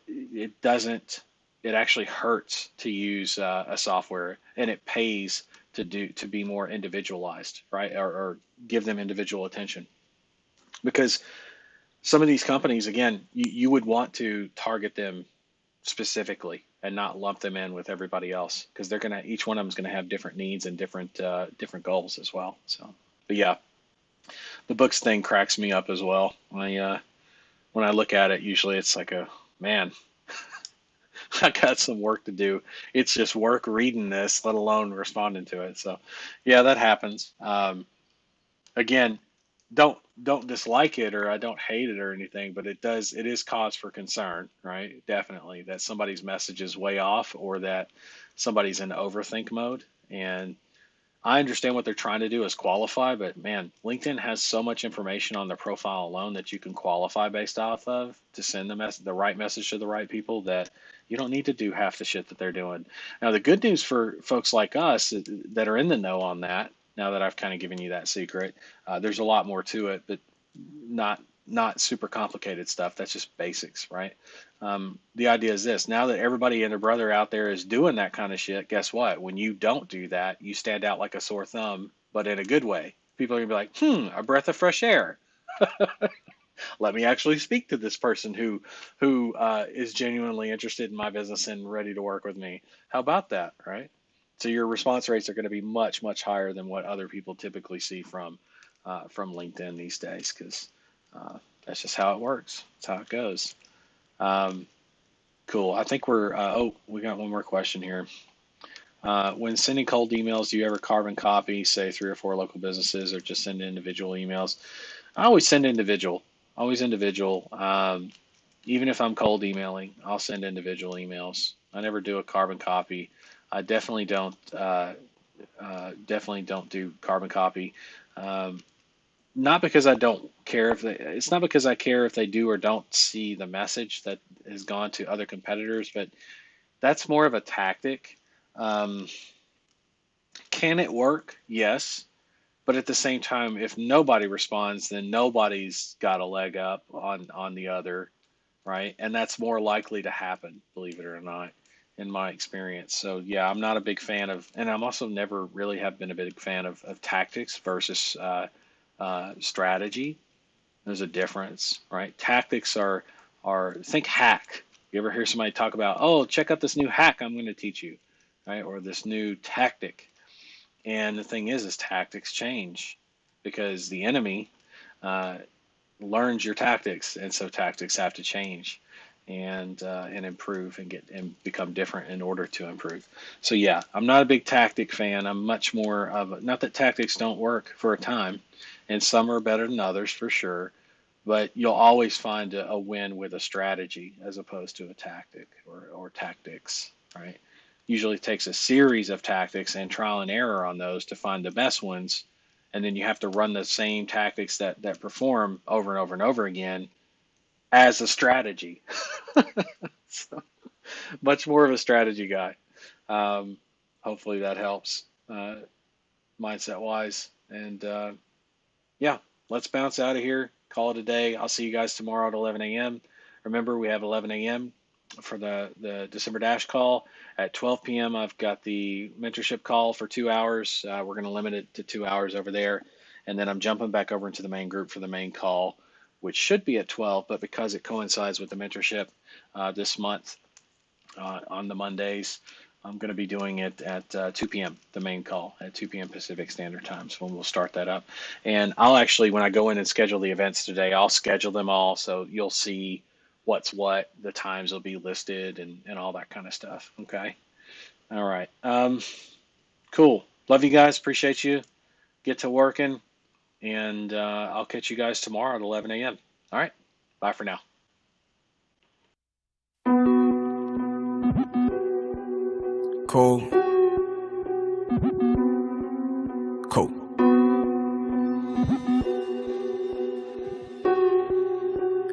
it doesn't. It actually hurts to use a software, and it pays to be more individualized, right? Or give them individual attention because some of these companies, again, you would want to target them specifically and not lump them in with everybody else because they're gonna each one of them is gonna have different needs and different goals as well. So, but yeah, the books thing cracks me up as well. When I look at it, usually it's like a man. I got some work to do. It's just work reading this, let alone responding to it. So, yeah, that happens. Again, don't dislike it or I don't hate it or anything, but it is cause for concern, right? Definitely that somebody's message is way off or that somebody's in overthink mode. And I understand what they're trying to do is qualify, but man, LinkedIn has so much information on their profile alone that you can qualify based off of to send the right message to the right people that you don't need to do half the shit that they're doing. Now, the good news for folks like us that are in the know on that, now that I've kind of given you that secret, there's a lot more to it, but not super complicated stuff. That's just basics, right? The idea is this: now that everybody and their brother out there is doing that kind of shit, guess what? When you don't do that, you stand out like a sore thumb, but in a good way. People are gonna be like, a breath of fresh air. Let me actually speak to this person who is genuinely interested in my business and ready to work with me. How about that, right? So your response rates are going to be much higher than what other people typically see from LinkedIn these days because that's just how it works. That's how it goes. Um, cool. I think we got one more question here. When sending cold emails, do you ever carbon copy, say 3 or 4 local businesses, or just send individual emails? I always send individual, always individual. Even if I'm cold emailing, I'll send individual emails. I never do a carbon copy. I definitely don't do carbon copy. Um, Not because I don't care if it's not because I care if they do or don't see the message that has gone to other competitors, but that's more of a tactic. Um, can it work? Yes. But at the same time, if nobody responds, then nobody's got a leg up on the other, right? And that's more likely to happen, believe it or not, in my experience. So yeah, I'm not a big fan of, and I'm also never really have been a big fan of tactics versus strategy. There's a difference, right? Tactics are think hack. You ever hear somebody talk about, oh, check out this new hack I'm going to teach you, right? Or this new tactic. And the thing is tactics change because the enemy uh, learns your tactics, and so tactics have to change and improve and get and become different in order to improve. So yeah, I'm not a big tactic fan. I'm much more of not that tactics don't work for a time, and some are better than others for sure. But you'll always find a win with a strategy as opposed to a tactic or tactics, right? Usually takes a series of tactics and trial and error on those to find the best ones. And then you have to run the same tactics that perform over and over and over again as a strategy. So much more of a strategy guy. Um, Hopefully that helps mindset wise. And yeah, let's bounce out of here. Call it a day. I'll see you guys tomorrow at 11 a.m. Remember, we have 11 a.m. for the December Dash call. At 12 p.m., I've got the mentorship call for 2 hours. We're going to limit it to 2 hours over there. And then I'm jumping back over into the main group for the main call, which should be at 12, but because it coincides with the mentorship this month on the Mondays, I'm going to be doing it at 2 p.m., the main call at 2 p.m. Pacific Standard Time. So we'll start that up. And I'll actually, when I go in and schedule the events today, I'll schedule them all. So you'll see what's what, the times will be listed and all that kind of stuff. Okay. All right. Cool. Love you guys. Appreciate you. Get to working. And I'll catch you guys tomorrow at 11 a.m. All right. Bye for now. Cool. Cool.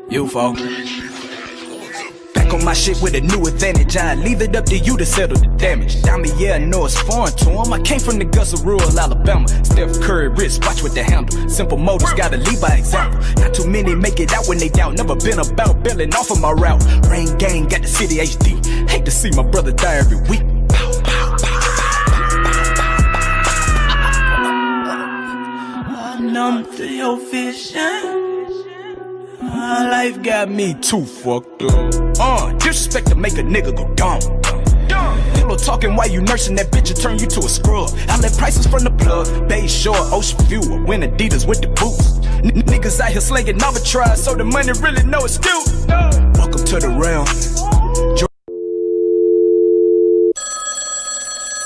UFO. Back on my shit with a new advantage. I leave it up to you to settle the damage. Diamond, yeah, I know it's foreign to him. I came from the guts of rural Alabama. Steph Curry wrist, watch with the handle. Simple motors, gotta lead by example. Not too many make it out when they down. Never been about bailing off of my route. Rain gang, got the city HD. Hate to see my brother die every week. Numb to your vision. My life got me too fucked up. Disrespect to make a nigga go dumb. Pillow talking while you nursing that bitch and turn you to a scrub. I let prices from the plug. Bay Shore, Ocean View, I win Adidas with the boots. Niggas out here slinging arbitrage, so the money really know it's due. Welcome to the realm.